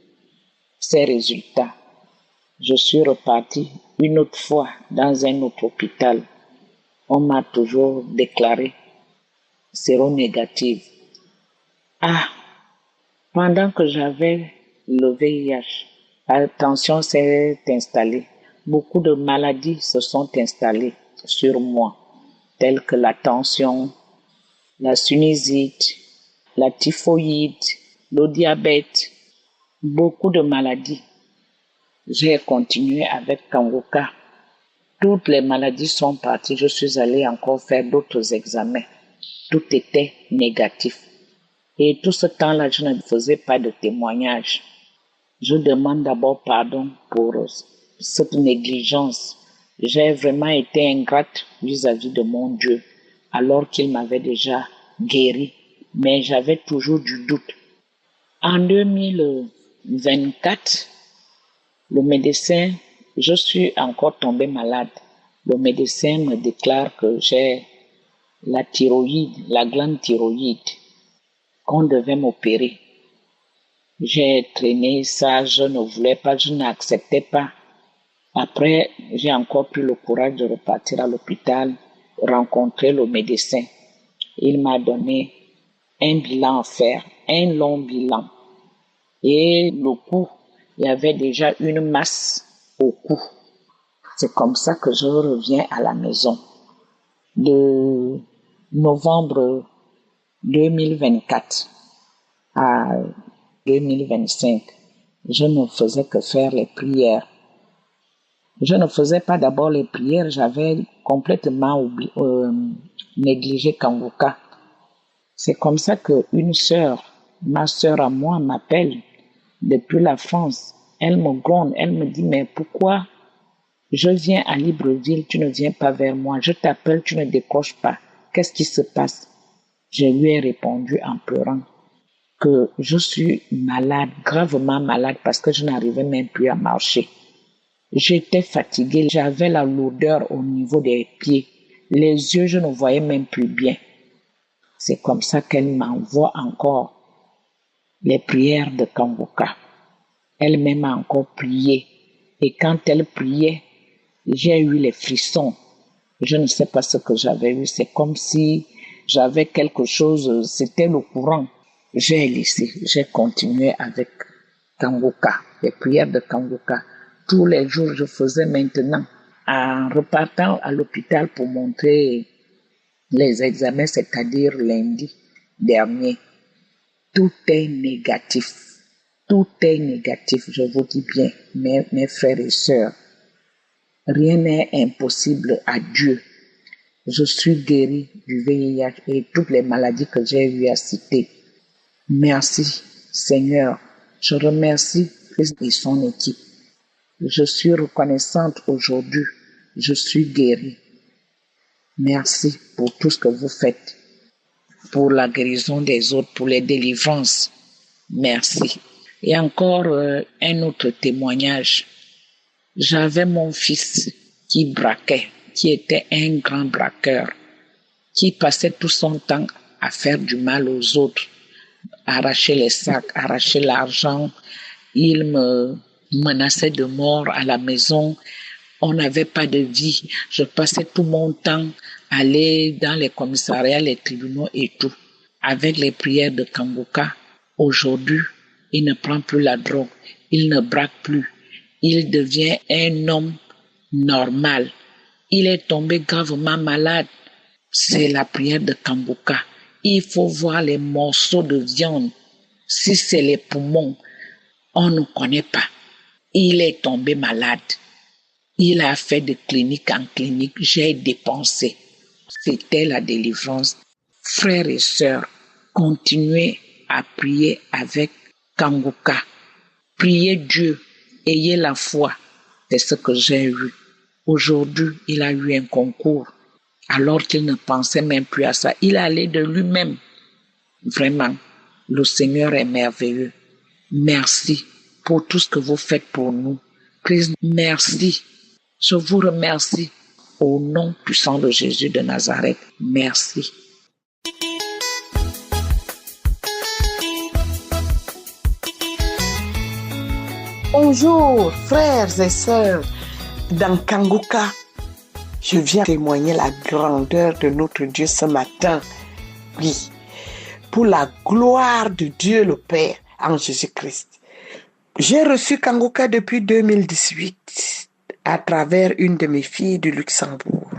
ces résultats. Je suis reparti une autre fois dans un autre hôpital. On m'a toujours déclaré séronégative. Pendant que j'avais le VIH, la tension s'est installée. Beaucoup de maladies se sont installées sur moi. telles que la tension, la sinusite, la typhoïde, le diabète, beaucoup de maladies. J'ai continué avec Kanguka. Toutes les maladies sont parties. Je suis allée encore faire d'autres examens. Tout était négatif. Et tout ce temps-là, je ne faisais pas de témoignage. Je demande d'abord pardon pour cette négligence. J'ai vraiment été ingrate vis-à-vis de mon Dieu, alors qu'il m'avait déjà guéri. Mais j'avais toujours du doute. En 2024, le médecin, je suis encore tombée malade. Le médecin me déclare que j'ai la thyroïde, la glande thyroïde, qu'on devait m'opérer. J'ai traîné ça, je ne voulais pas, je n'acceptais pas. Après, j'ai encore pris le courage de repartir à l'hôpital, rencontrer le médecin. Il m'a donné un bilan à faire, un long bilan. Et le cou, il y avait déjà une masse au cou. C'est comme ça que je reviens à la maison. De novembre 2024 à 2025, je ne faisais que faire les prières. Je ne faisais pas d'abord les prières, j'avais complètement négligé Kanguka. C'est comme ça qu'une sœur, ma sœur à moi, m'appelle depuis la France. Elle me gronde, elle me dit, mais pourquoi je viens à Libreville, tu ne viens pas vers moi, je t'appelle, tu ne décroches pas. Qu'est-ce qui se passe? Je lui ai répondu en pleurant que je suis malade, gravement malade, parce que je n'arrivais même plus à marcher. J'étais fatiguée, j'avais la lourdeur au niveau des pieds. Les yeux, je ne voyais même plus bien. C'est comme ça qu'elle m'envoie encore les prières de Kanguka. Elle-même a encore prié. Et quand elle priait, j'ai eu les frissons. Je ne sais pas ce que j'avais eu. C'est comme si j'avais quelque chose, c'était le courant. J'ai laissé, j'ai continué avec Kanguka, les prières de Kanguka. Tous les jours, je faisais maintenant. En repartant à l'hôpital pour montrer les examens, c'est-à-dire lundi dernier, tout est négatif. Tout est négatif, je vous dis bien, mes frères et sœurs. Rien n'est impossible à Dieu. Je suis guéri du VIH et toutes les maladies que j'ai eu à citer. Merci, Seigneur. Je remercie Christ et son équipe. Je suis reconnaissante aujourd'hui. Je suis guérie. Merci pour tout ce que vous faites. Pour la guérison des autres, pour les délivrances. Merci. Et encore un autre témoignage. J'avais mon fils qui braquait, qui était un grand braqueur, qui passait tout son temps à faire du mal aux autres, arracher les sacs, arracher l'argent. Il me menaçait de mort à la maison. On n'avait pas de vie. Je passais tout mon temps à aller dans les commissariats, les tribunaux et tout. Avec les prières de Kanguka, aujourd'hui, il ne prend plus la drogue. Il ne braque plus. Il devient un homme normal. Il est tombé gravement malade. C'est la prière de Kanguka. Il faut voir les morceaux de viande. Si c'est les poumons, on ne connaît pas. Il est tombé malade. Il a fait de clinique en clinique. J'ai dépensé. C'était la délivrance. Frères et sœurs, continuez à prier avec Kanguka. Priez Dieu. Ayez la foi. C'est ce que j'ai eu. Aujourd'hui, il a eu un concours. Alors qu'il ne pensait même plus à ça. Il allait de lui-même. Vraiment, le Seigneur est merveilleux. Merci pour tout ce que vous faites pour nous. Christ, merci. Je vous remercie au nom puissant de Jésus de Nazareth. Merci. Bonjour, frères et sœurs. Dans Kanguka, je viens témoigner la grandeur de notre Dieu ce matin. Oui, pour la gloire de Dieu le Père en Jésus-Christ. J'ai reçu Kanguka depuis 2018 à travers une de mes filles du Luxembourg.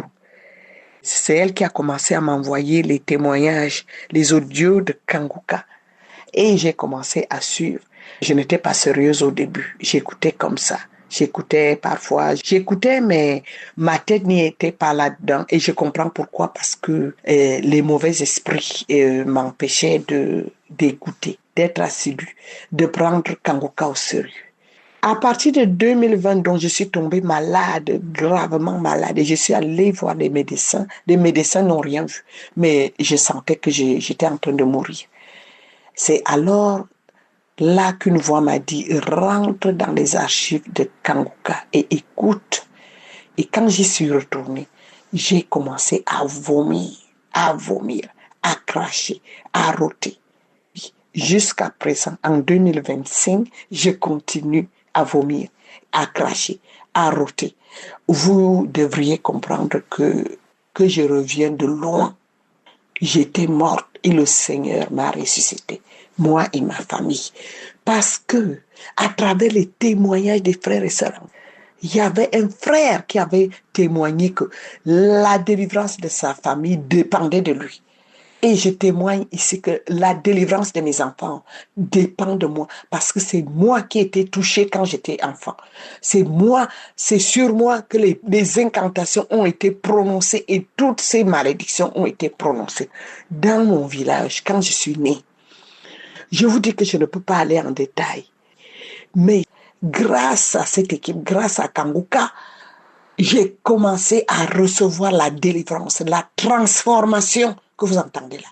C'est elle qui a commencé à m'envoyer les témoignages, les audios de Kanguka. Et j'ai commencé à suivre. Je n'étais pas sérieuse au début. J'écoutais comme ça. J'écoutais parfois, mais ma tête n'y était pas là-dedans. Et je comprends pourquoi, parce que les mauvais esprits m'empêchaient d'écouter, d'être assidu, de prendre Kanguka au sérieux. À partir de 2020, donc, je suis tombée malade, gravement malade, et je suis allée voir des médecins. Les médecins n'ont rien vu, mais je sentais que j'étais en train de mourir. C'est alors là qu'une voix m'a dit, rentre dans les archives de Kanguka et écoute. Et quand j'y suis retournée, j'ai commencé à vomir, à cracher, à rôter. Jusqu'à présent, en 2025, je continue à vomir, à cracher, à rôter. Vous devriez comprendre que je reviens de loin. J'étais morte et le Seigneur m'a ressuscité, moi et ma famille. Parce que, à travers les témoignages des frères et sœurs, il y avait un frère qui avait témoigné que la délivrance de sa famille dépendait de lui. Et je témoigne ici que la délivrance de mes enfants dépend de moi parce que c'est moi qui ai été touchée quand j'étais enfant. C'est sur moi que les incantations ont été prononcées et toutes ces malédictions ont été prononcées dans mon village quand je suis née. Je vous dis que je ne peux pas aller en détail, mais grâce à cette équipe, grâce à Kanguka, j'ai commencé à recevoir la délivrance, la transformation que vous entendez là.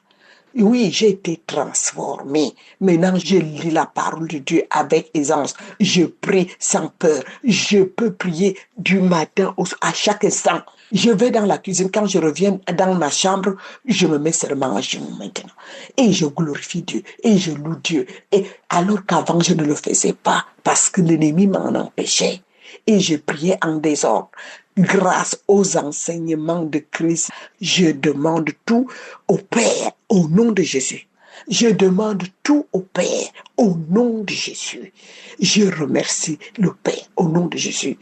Oui, j'ai été transformée. Maintenant, je lis la parole de Dieu avec aisance. Je prie sans peur. Je peux prier du matin à chaque instant. Je vais dans la cuisine. Quand je reviens dans ma chambre, je me mets seulement à genoux maintenant. Et je glorifie Dieu. Et je loue Dieu. Et alors qu'avant, je ne le faisais pas parce que l'ennemi m'en empêchait. Et je priais en désordre. Grâce aux enseignements de Christ, je demande tout au Père au nom de Jésus. Je demande tout au Père au nom de Jésus. Je remercie le Père au nom de Jésus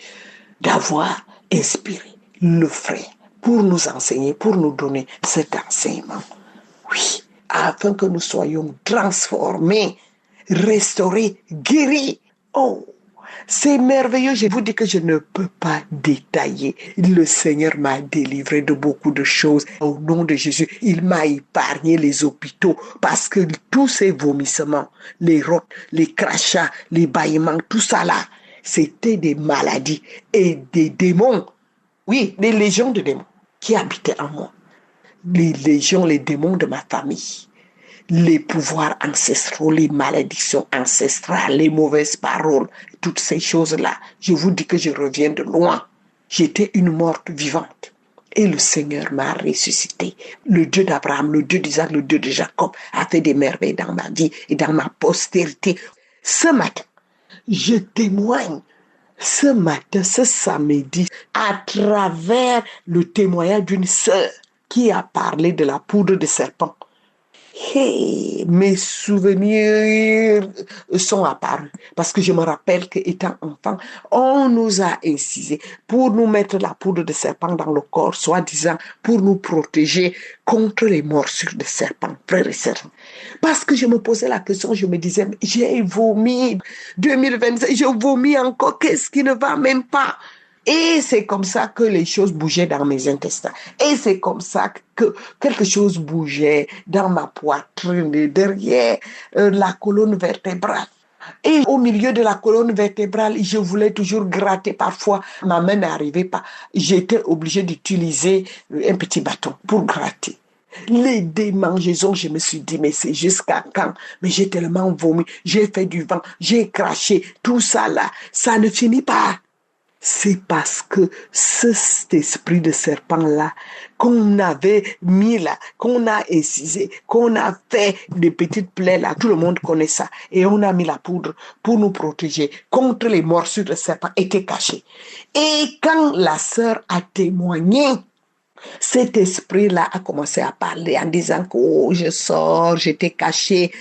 d'avoir inspiré le frère pour nous enseigner, pour nous donner cet enseignement. Oui, afin que nous soyons transformés, restaurés, guéris. Oh! C'est merveilleux, je vous dis que je ne peux pas détailler. Le Seigneur m'a délivré de beaucoup de choses. Au nom de Jésus, il m'a épargné les hôpitaux parce que tous ces vomissements, les rotes, les crachats, les bâillements, tout ça là, c'était des maladies et des démons. Oui, des légions de démons qui habitaient en moi. Les légions, les démons de ma famille. Les pouvoirs ancestraux, les malédictions ancestrales, les mauvaises paroles, toutes ces choses-là. Je vous dis que je reviens de loin. J'étais une morte vivante. Et le Seigneur m'a ressuscité. Le Dieu d'Abraham, le Dieu d'Isaac, le Dieu de Jacob a fait des merveilles dans ma vie et dans ma postérité. Ce matin, je témoigne. Ce matin, ce samedi, à travers le témoignage d'une sœur qui a parlé de la poudre de serpent. Hey, mes souvenirs sont apparus parce que je me rappelle qu'étant enfant, on nous a incisé pour nous mettre la poudre de serpent dans le corps, soi-disant pour nous protéger contre les morsures de serpent, frères et sœurs. Parce que je me posais la question, je me disais, j'ai vomi 2025, je vomis encore, qu'est-ce qui ne va même pas? Et c'est comme ça que les choses bougeaient dans mes intestins. Et c'est comme ça que quelque chose bougeait dans ma poitrine, derrière la colonne vertébrale. Et au milieu de la colonne vertébrale, je voulais toujours gratter. Parfois, ma main n'arrivait pas. J'étais obligée d'utiliser un petit bâton pour gratter. Les démangeaisons, je me suis dit, mais c'est jusqu'à quand? Mais j'ai tellement vomi, j'ai fait du vent, j'ai craché, tout ça là, ça ne finit pas. C'est parce que cet esprit de serpent-là, qu'on avait mis là, qu'on a incisé, qu'on a fait des petites plaies là, tout le monde connaît ça. Et on a mis la poudre pour nous protéger contre les morsures de serpent, était caché. Et quand la sœur a témoigné, cet esprit-là a commencé à parler en disant que je sors, j'étais caché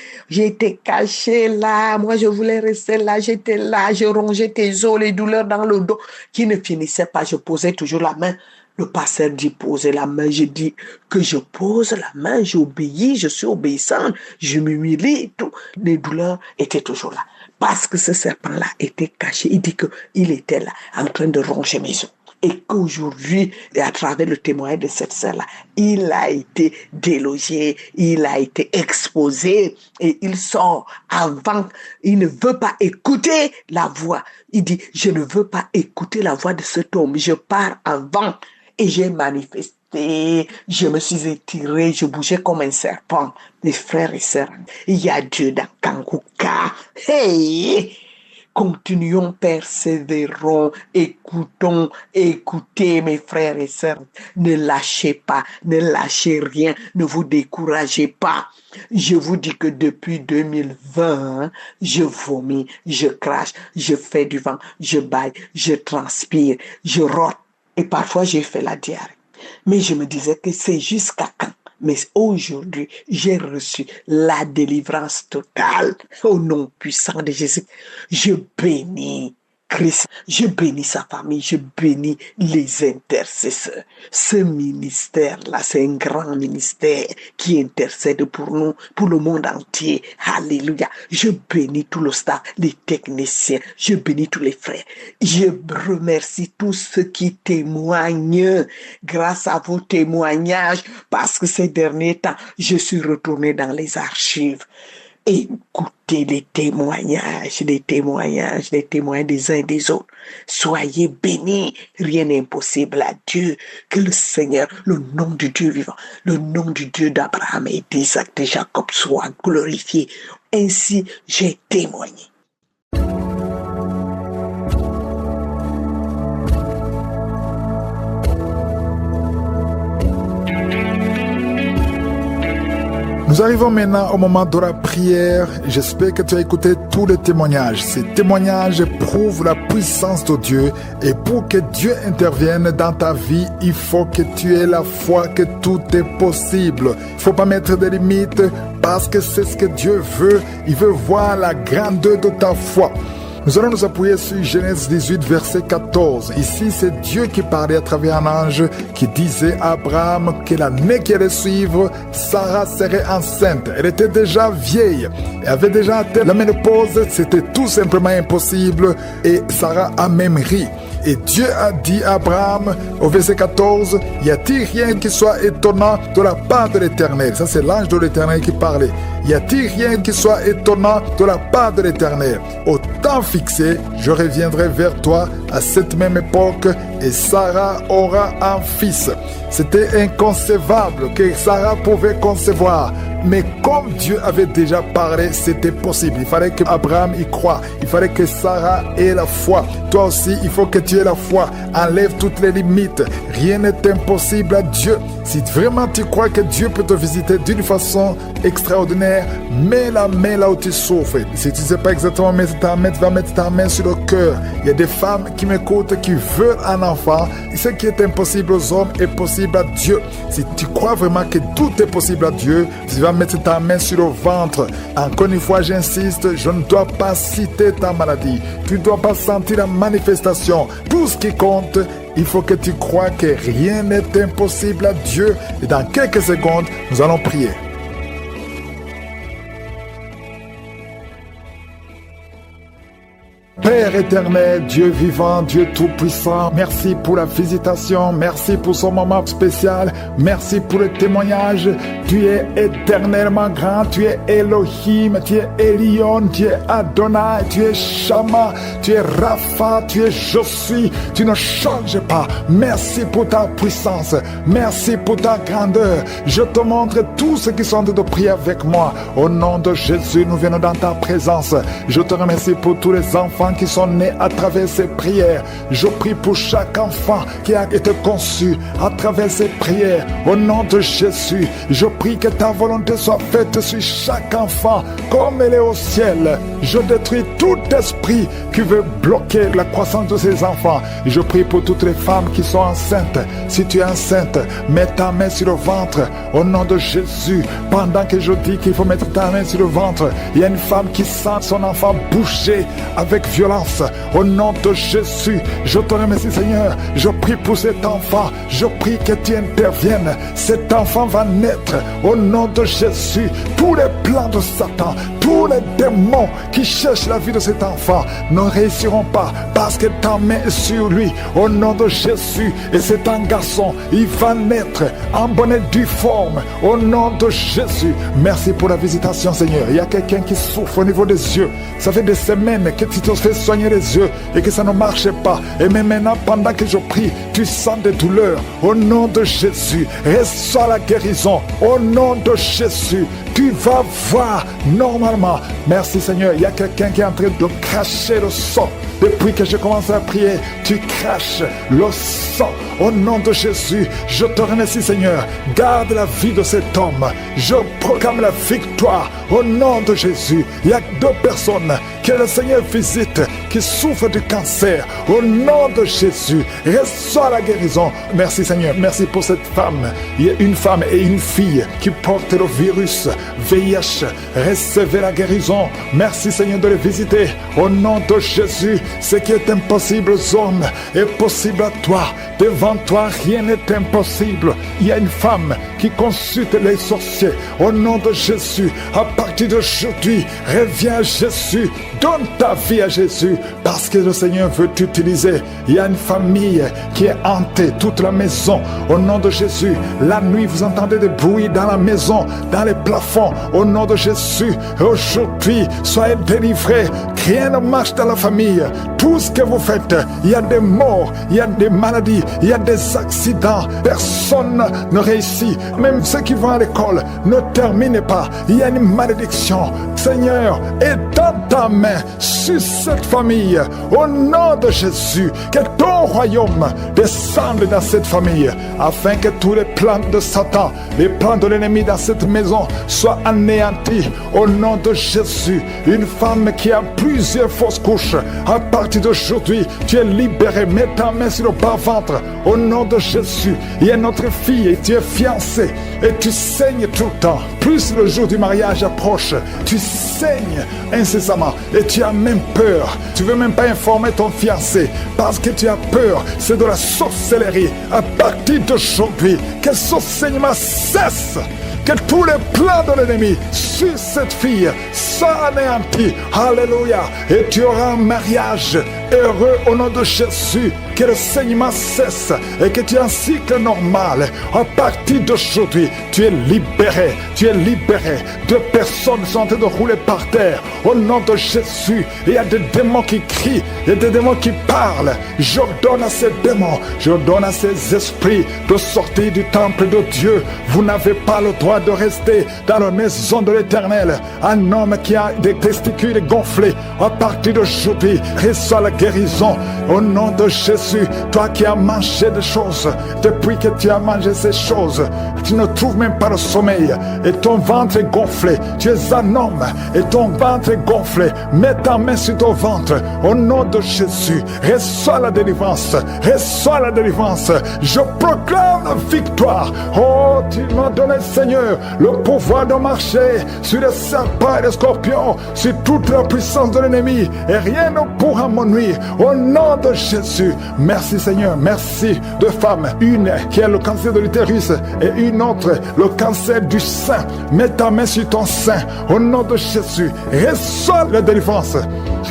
là, moi je voulais rester là, j'étais là, je rongeais tes os, les douleurs dans le dos qui ne finissaient pas, je posais toujours la main, Le pasteur dit poser la main. Je dis que je pose la main, j'obéis, je suis obéissante, je m'humilie, tout. Les douleurs étaient toujours là. Parce que ce serpent-là était caché. Il dit qu'il était là, en train de ronger mes os. Et qu'aujourd'hui, à travers le témoignage de cette sœur-là, il a été délogé, il a été exposé et il sort avant. Il ne veut pas écouter la voix. Il dit, je ne veux pas écouter la voix de cet homme. Je pars avant et j'ai manifesté. Je me suis étiré, je bougeais comme un serpent. Mes frères et sœurs, il y a Dieu dans Kanguka. Hey! Continuons, persévérons, écoutons, écoutez mes frères et sœurs. Ne lâchez pas, ne lâchez rien, ne vous découragez pas. Je vous dis que depuis 2020, je vomis, je crache, je fais du vent, je baille, je transpire, je rote. Et parfois j'ai fait la diarrhée. Mais je me disais que c'est jusqu'à quand? Mais aujourd'hui, j'ai reçu la délivrance totale au nom puissant de Jésus. Je bénis Christ, je bénis sa famille, je bénis les intercesseurs. Ce ministère-là, c'est un grand ministère qui intercède pour nous, pour le monde entier. Alléluia. Je bénis tout le staff, les techniciens, je bénis tous les frères. Je remercie tous ceux qui témoignent grâce à vos témoignages, parce que ces derniers temps, je suis retourné dans les archives. Écoutez les témoignages des uns et des autres. Soyez bénis. Rien n'est impossible à Dieu. Que le Seigneur, le nom du Dieu vivant, le nom du Dieu d'Abraham et d'Isaac et de Jacob soit glorifié. Ainsi, j'ai témoigné. Nous arrivons maintenant au moment de la prière. J'espère que tu as écouté tous les témoignages. Ces témoignages prouvent la puissance de Dieu. Et pour que Dieu intervienne dans ta vie, il faut que tu aies la foi que tout est possible. Il ne faut pas mettre de limites parce que c'est ce que Dieu veut. Il veut voir la grandeur de ta foi. Nous allons nous appuyer sur Genèse 18, verset 14. Ici, c'est Dieu qui parlait à travers un ange qui disait à Abraham que l'année qui allait suivre, Sarah serait enceinte. Elle était déjà vieille. Elle avait déjà atteint la ménopause. C'était tout simplement impossible. Et Sarah a même ri. Et Dieu a dit à Abraham, au verset 14, « Y a-t-il rien qui soit étonnant de la part de l'Éternel ?» Ça, c'est l'ange de l'Éternel qui parlait. « Y a-t-il rien qui soit étonnant de la part de l'Éternel ?» Au temps fixé, je reviendrai vers toi à cette même époque et Sarah aura un fils. C'était inconcevable que Sarah pouvait concevoir. Mais comme Dieu avait déjà parlé, c'était possible. Il fallait qu'Abraham y croie. Il fallait que Sarah ait la foi. Toi aussi, il faut que tu aies la foi. Enlève toutes les limites. Rien n'est impossible à Dieu. Si vraiment tu crois que Dieu peut te visiter d'une façon extraordinaire, mets la main là où tu souffres. Si tu ne sais pas exactement mettre ta main, tu vas mettre ta main sur le cœur. Il y a des femmes qui m'écoutent, qui veulent un enfant. Ce qui est impossible aux hommes est possible à Dieu. Si tu crois vraiment que tout est possible à Dieu, tu vas mettre ta main sur le ventre. Encore une fois, j'insiste, je ne dois pas citer ta maladie. Tu ne dois pas sentir la manifestation. Tout ce qui compte, il faut que tu crois que rien n'est impossible à Dieu. Et dans quelques secondes, nous allons prier. Père éternel, Dieu vivant, Dieu tout-puissant, merci pour la visitation, merci pour ce moment spécial, merci pour le témoignage. Tu es éternellement grand, tu es Elohim, tu es Elion, tu es Adonai, tu es Shama, tu es Rapha, tu es Je suis, tu ne changes pas. Merci pour ta puissance, merci pour ta grandeur. Je te montre tous ceux qui sont en train de prier avec moi. Au nom de Jésus, nous venons dans ta présence. Je te remercie pour tous les enfants qui sont nés à travers ces prières. Je prie pour chaque enfant qui a été conçu à travers ces prières. Au nom de Jésus, je prie que ta volonté soit faite sur chaque enfant comme elle est au ciel. Je détruis tout esprit qui veut bloquer la croissance de ces enfants. Je prie pour toutes les femmes qui sont enceintes. Si tu es enceinte, mets ta main sur le ventre. Au nom de Jésus, pendant que je dis qu'il faut mettre ta main sur le ventre, il y a une femme qui sent son enfant bouger avec violence. Au nom de Jésus, je te remercie Seigneur. Je prie pour cet enfant. Je prie que tu interviennes. Cet enfant va naître au nom de Jésus. Tous les plans de Satan, tous les démons qui cherchent la vie de cet enfant ne réussiront pas parce que ta main est sur lui. Au nom de Jésus, et c'est un garçon, il va naître en bonne et due forme. Au nom de Jésus, merci pour la visitation Seigneur. Il y a quelqu'un qui souffre au niveau des yeux. Ça fait des semaines que tu te fais soigner les yeux et que ça ne marche pas. Et même maintenant, pendant que je prie, tu sens des douleurs. Au nom de Jésus, reçois la guérison. Au nom de Jésus, tu vas voir normalement. Merci Seigneur. Il y a quelqu'un qui est en train de cracher le sang. Depuis que je commence à prier, tu craches le sang. Au nom de Jésus, je te remercie Seigneur. Garde la vie de cet homme. Je proclame la victoire. Au nom de Jésus, il y a 2 personnes que le Seigneur visite qui souffrent du cancer. Au nom de Jésus, reçois la guérison. Merci Seigneur. Merci pour cette femme. Il y a une femme et une fille qui portent le virus VIH. Recevez la guérison. Merci Seigneur de les visiter. Au nom de Jésus, ce qui est impossible aux hommes est possible à toi. Devant toi, rien n'est impossible. Il y a une femme qui consulte les sorciers. Au nom de Jésus, à partir d'aujourd'hui, reviens à Jésus. Donne ta vie à Jésus parce que le Seigneur veut t'utiliser. Il y a une famille qui est hantée, toute la maison. Au nom de Jésus, la nuit, vous entendez des bruits dans la maison, dans les plafonds. Au nom de Jésus, aujourd'hui, soyez délivrés. Rien ne marche dans la famille. Tout ce que vous faites, il y a des morts, il y a des maladies, il y a des accidents. Personne ne réussit. Même ceux qui vont à l'école ne terminent pas. Il y a une malédiction. Seigneur, étends ta main sur cette famille. Au nom de Jésus, que ton royaume descende dans cette famille, afin que tous les plans de Satan, les plans de l'ennemi dans cette maison soient anéantis. Au nom de Jésus, une femme qui a plusieurs fausses couches, à partir d'aujourd'hui, tu es libéré. Mets ta main sur le bas-ventre. Au nom de Jésus, il y a notre fille et tu es fiancée et tu saignes tout le temps. Plus le jour du mariage approche, tu saignes incessamment et tu as même peur. Tu ne veux même pas informer ton fiancé parce que tu as peur. C'est de la sorcellerie. À partir d'aujourd'hui, que ce saignement cesse. Que tous les plans de l'ennemi sur cette fille soient anéantis. Alléluia. Et tu auras un mariage heureux au nom de Jésus. Que le saignement cesse et que tu aies un cycle normal. À partir d'aujourd'hui, tu es libéré. Tu es libéré. 2 personnes sont en train de rouler par terre. Au nom de Jésus, il y a des démons qui crient. Il y a des démons qui parlent. J'ordonne à ces démons, j'ordonne à ces esprits de sortir du temple de Dieu. Vous n'avez pas le droit de rester dans la maison de l'Éternel. Un homme qui a des testicules gonflés, à partir d'aujourd'hui, reçoit la guérison. Au nom de Jésus, toi qui as mangé des choses, depuis que tu as mangé ces choses, tu ne trouves même pas le sommeil et ton ventre est gonflé. Tu es un homme et ton ventre est gonflé. Mets ta main sur ton ventre. Au nom de Jésus, reçois la délivrance. Reçois la délivrance. Je proclame la victoire. Oh, tu m'as donné, Seigneur, le pouvoir de marcher sur les serpents et les scorpions, sur toute la puissance de l'ennemi, et rien ne pourra me nuire. Au nom de Jésus, merci Seigneur. Merci. 2 femmes, une qui a le cancer de l'utérus et une autre le cancer du sein. Mets ta main sur ton sein. Au nom de Jésus, reçois la délivrance.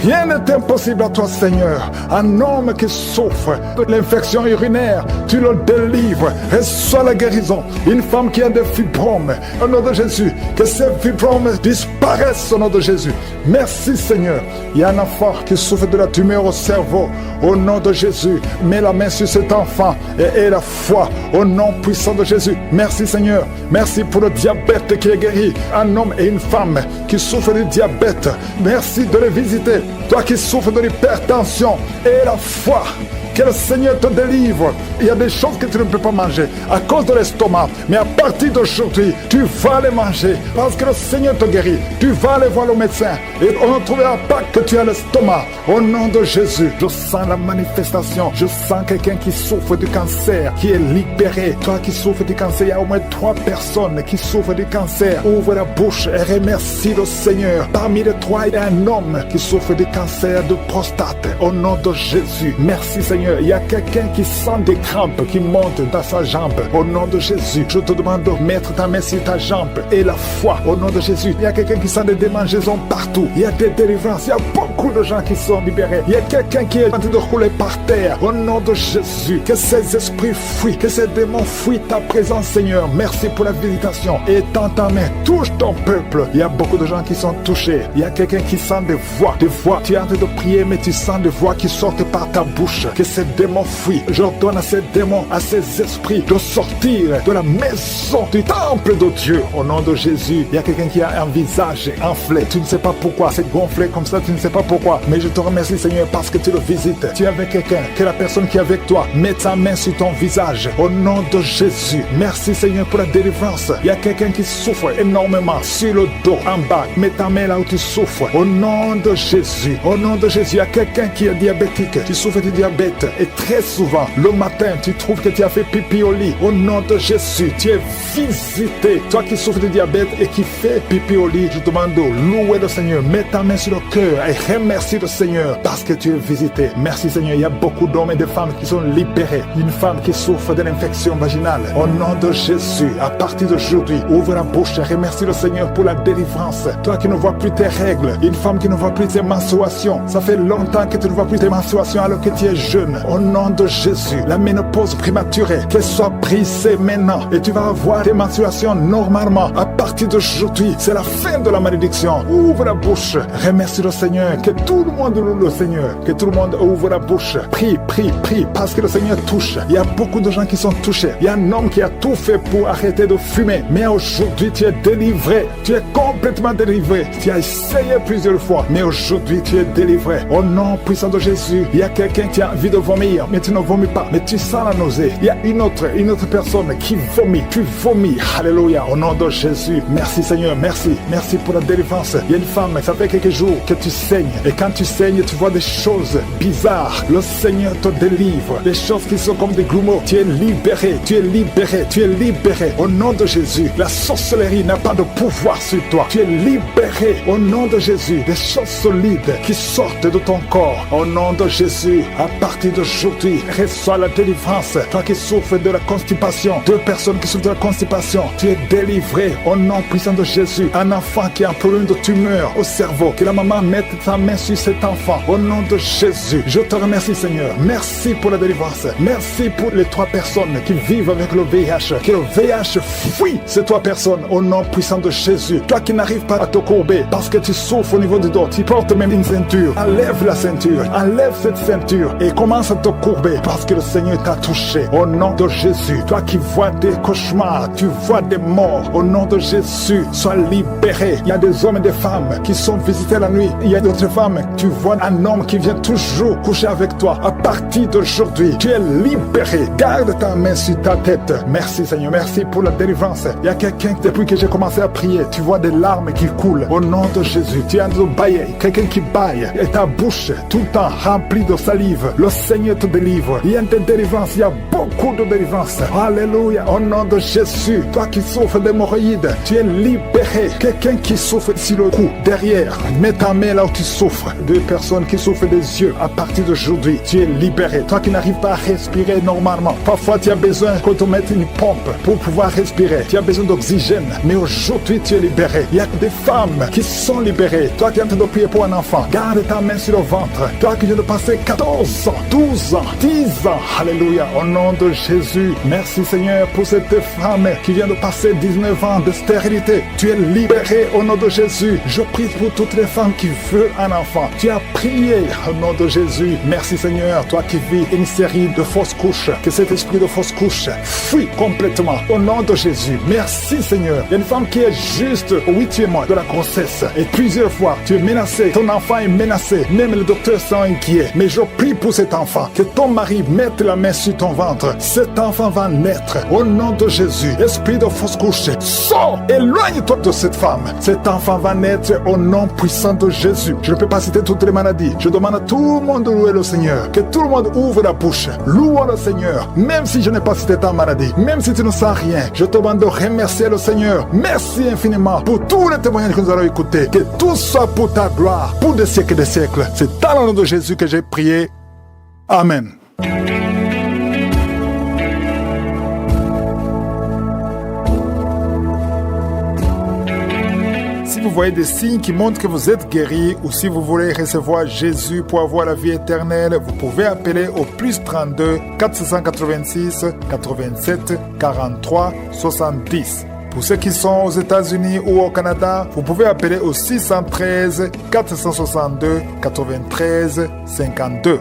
Rien n'est impossible à toi, Seigneur. Un homme qui souffre de l'infection urinaire, tu le délivres. Reçois la guérison. Une femme qui a des fibromes, au nom de Jésus, que ces fibromes disparaissent au nom de Jésus. Merci, Seigneur. Il y a un enfant qui souffre de la tumeur au cerveau. Au nom de Jésus, mets la main sur cet enfant et aie la foi au nom puissant de Jésus. Merci, Seigneur. Merci pour le diabète qui est guéri. Un homme et une femme qui souffrent du diabète. Merci de les visiter. Toi qui souffres de l'hypertension, aie la foi Que le Seigneur te délivre. Il y a des choses que tu ne peux pas manger à cause de l'estomac. Mais à partir d'aujourd'hui, tu vas les manger parce que le Seigneur te guérit. Tu vas aller voir le médecin et on ne trouvera pas que tu as l'estomac. Au nom de Jésus, je sens la manifestation. Je sens quelqu'un qui souffre du cancer, qui est libéré. Toi qui souffres du cancer, il y a au moins 3 personnes qui souffrent du cancer. Ouvre la bouche et remercie le Seigneur. Parmi les 3, il y a un homme qui souffre du cancer de prostate. Au nom de Jésus, merci Seigneur. Il y a quelqu'un qui sent des crampes qui montent dans sa jambe. Au nom de Jésus, je te demande de mettre ta main sur ta jambe et la foi. Au nom de Jésus, il y a quelqu'un qui sent des démangeaisons partout. Il y a des délivrances. Il y a beaucoup de gens qui sont libérés. Il y a quelqu'un qui est en train de rouler par terre. Au nom de Jésus, que ces esprits fuient, que ces démons fuient ta présence, Seigneur. Merci pour la visitation. Et tends ta main, touche ton peuple. Il y a beaucoup de gens qui sont touchés. Il y a quelqu'un qui sent des voix. Des voix. Tu es en train de prier, mais tu sens des voix qui sortent par ta bouche. Que ces démons fuient. J'ordonne à ces démons, à ces esprits de sortir de la maison du temple de Dieu. Au nom de Jésus, il y a quelqu'un qui a un visage enflé. Tu ne sais pas pourquoi. C'est gonflé comme ça, tu ne sais pas pourquoi. Mais je te remercie, Seigneur, parce que tu le visites. Tu es avec quelqu'un, que la personne qui est avec toi mette sa main sur ton visage. Au nom de Jésus. Merci, Seigneur, pour la délivrance. Il y a quelqu'un qui souffre énormément sur le dos, en bas. Mets ta main là où tu souffres. Au nom de Jésus. Au nom de Jésus, il y a quelqu'un qui est diabétique. Tu souffres du diabète. Et très souvent, le matin, tu trouves que tu as fait pipi au lit. Au nom de Jésus, tu es visité. Toi qui souffres du diabète et qui fais pipi au lit, je te demande de louer le Seigneur. Mets ta main sur le cœur et remercie le Seigneur parce que tu es visité. Merci Seigneur. Il y a beaucoup d'hommes et de femmes qui sont libérés. Une femme qui souffre d'une infection vaginale. Au nom de Jésus, à partir d'aujourd'hui, ouvre la bouche et remercie le Seigneur pour la délivrance. Toi qui ne vois plus tes règles, une femme qui ne voit plus tes menstruations. Ça fait longtemps que tu ne vois plus tes menstruations alors que tu es jeune. Au nom de Jésus, la ménopause prématurée, qu'elle soit brisée maintenant et tu vas avoir tes menstruations normalement. À partir d'aujourd'hui, c'est la fin de la malédiction. Ouvre la bouche, remercie le Seigneur, que tout le monde loue le Seigneur, que tout le monde ouvre la bouche. Prie, prie, prie, parce que le Seigneur touche. Il y a beaucoup de gens qui sont touchés. Il y a un homme qui a tout fait pour arrêter de fumer. Mais aujourd'hui, tu es délivré. Tu es complètement délivré. Tu as essayé plusieurs fois, mais aujourd'hui, tu es délivré. Au nom puissant de Jésus, il y a quelqu'un qui a envie de vomir, mais tu ne vomis pas, mais tu sens la nausée. Il y a une autre personne qui vomit. Tu vomis. Alléluia. Au nom de Jésus. Merci Seigneur. Merci. Merci pour la délivrance. Il y a une femme, ça fait quelques jours que tu saignes. Et quand tu saignes, tu vois des choses bizarres. Le Seigneur te délivre. Des choses qui sont comme des grumeaux. Tu es libéré. Tu es libéré. Tu es libéré. Au nom de Jésus. La sorcellerie n'a pas de pouvoir sur toi. Tu es libéré. Au nom de Jésus. Des choses solides qui sortent de ton corps. Au nom de Jésus. À partir d'aujourd'hui, reçois la délivrance. Toi qui souffres de la constipation. 2 personnes qui souffrent de la constipation. Tu es délivré. Au nom puissant de Jésus. Un enfant qui a un problème de tumeur au cerveau. Que la maman mette sa main sur cet enfant. Au nom de Jésus. Je te remercie Seigneur. Merci pour la délivrance. Merci pour les 3 personnes qui vivent avec le VIH. Que le VIH fuit ces 3 personnes. Au nom puissant de Jésus. Toi qui n'arrives pas à te courber parce que tu souffres au niveau du dos. Tu portes même une ceinture. Enlève la ceinture. Enlève cette ceinture. Et commence à te courber parce que le Seigneur t'a touché. Au nom de Jésus. Toi qui vois des cauchemars. Tu vois des morts. Au nom de Jésus. Sois libéré. Il y a des hommes et des femmes qui sont visités la nuit. Il y a d'autres femmes. Tu vois un homme qui vient toujours coucher avec toi. À partir d'aujourd'hui, tu es libéré. Garde ta main sur ta tête. Merci Seigneur. Merci pour la délivrance. Il y a quelqu'un, depuis que j'ai commencé à prier, tu vois des larmes qui coulent. Au nom de Jésus. Tu es en train de bailler. Quelqu'un qui baille. Et ta bouche, tout le temps remplie de salive. Le Seigneur te délivre. Il y a des délivrances. Il y a beaucoup de délivrances. Alléluia. Au nom de Jésus. Toi qui souffres d'hémorroïdes, tu es libéré. Quelqu'un qui souffre sur le cou, derrière, mets ta main là où tu souffres. 2 personnes qui souffrent des yeux, à partir d'aujourd'hui, tu es libéré. Toi qui n'arrives pas à respirer normalement, parfois tu as besoin qu'on te mette une pompe pour pouvoir respirer. Tu as besoin d'oxygène, mais aujourd'hui tu es libéré. Il y a des femmes qui sont libérées. Toi qui es en train de prier pour un enfant, garde ta main sur le ventre. Toi qui viens de passer 14 ans, 12 ans, 10 ans, alléluia, au nom de Jésus. Merci Seigneur pour cette femme qui vient de passer 19 ans de stérilité. Tu es libéré au nom de Jésus. Je prie pour toutes les femmes qui veulent un enfant. Tu as prié au nom de Jésus. Merci Seigneur. toi qui vis une série de fausses couches, que cet esprit de fausses couches fuit complètement au nom de Jésus. Merci Seigneur. Il y a une femme qui est juste au 8e mois de la grossesse et plusieurs fois tu es menacé, ton enfant est menacé, même les docteurs sont inquiets. Mais je prie pour cet enfant, que ton mari mette la main sur ton ventre. Cet enfant va naître au nom de Jésus. Esprit de fausse couche, sors, éloigne-toi de cette femme. Cet enfant va naître au nom puissant de Jésus. Je ne peux pas citer toutes les maladies. Je demande à tout le monde de louer le Seigneur. Que tout le monde ouvre la bouche. Louons le Seigneur. Même si je n'ai pas cité ta maladie, même si tu ne sens rien, je te demande de remercier le Seigneur. Merci infiniment pour tous les témoignages que nous allons écouter. Que tout soit pour ta gloire, pour des siècles et des siècles. C'est dans le nom de Jésus que j'ai prié. Amen. Si vous voyez des signes qui montrent que vous êtes guéri ou si vous voulez recevoir Jésus pour avoir la vie éternelle, vous pouvez appeler au plus 32 486 87 43 70. Pour ceux qui sont aux États-Unis ou au Canada, vous pouvez appeler au 613 462 93 52.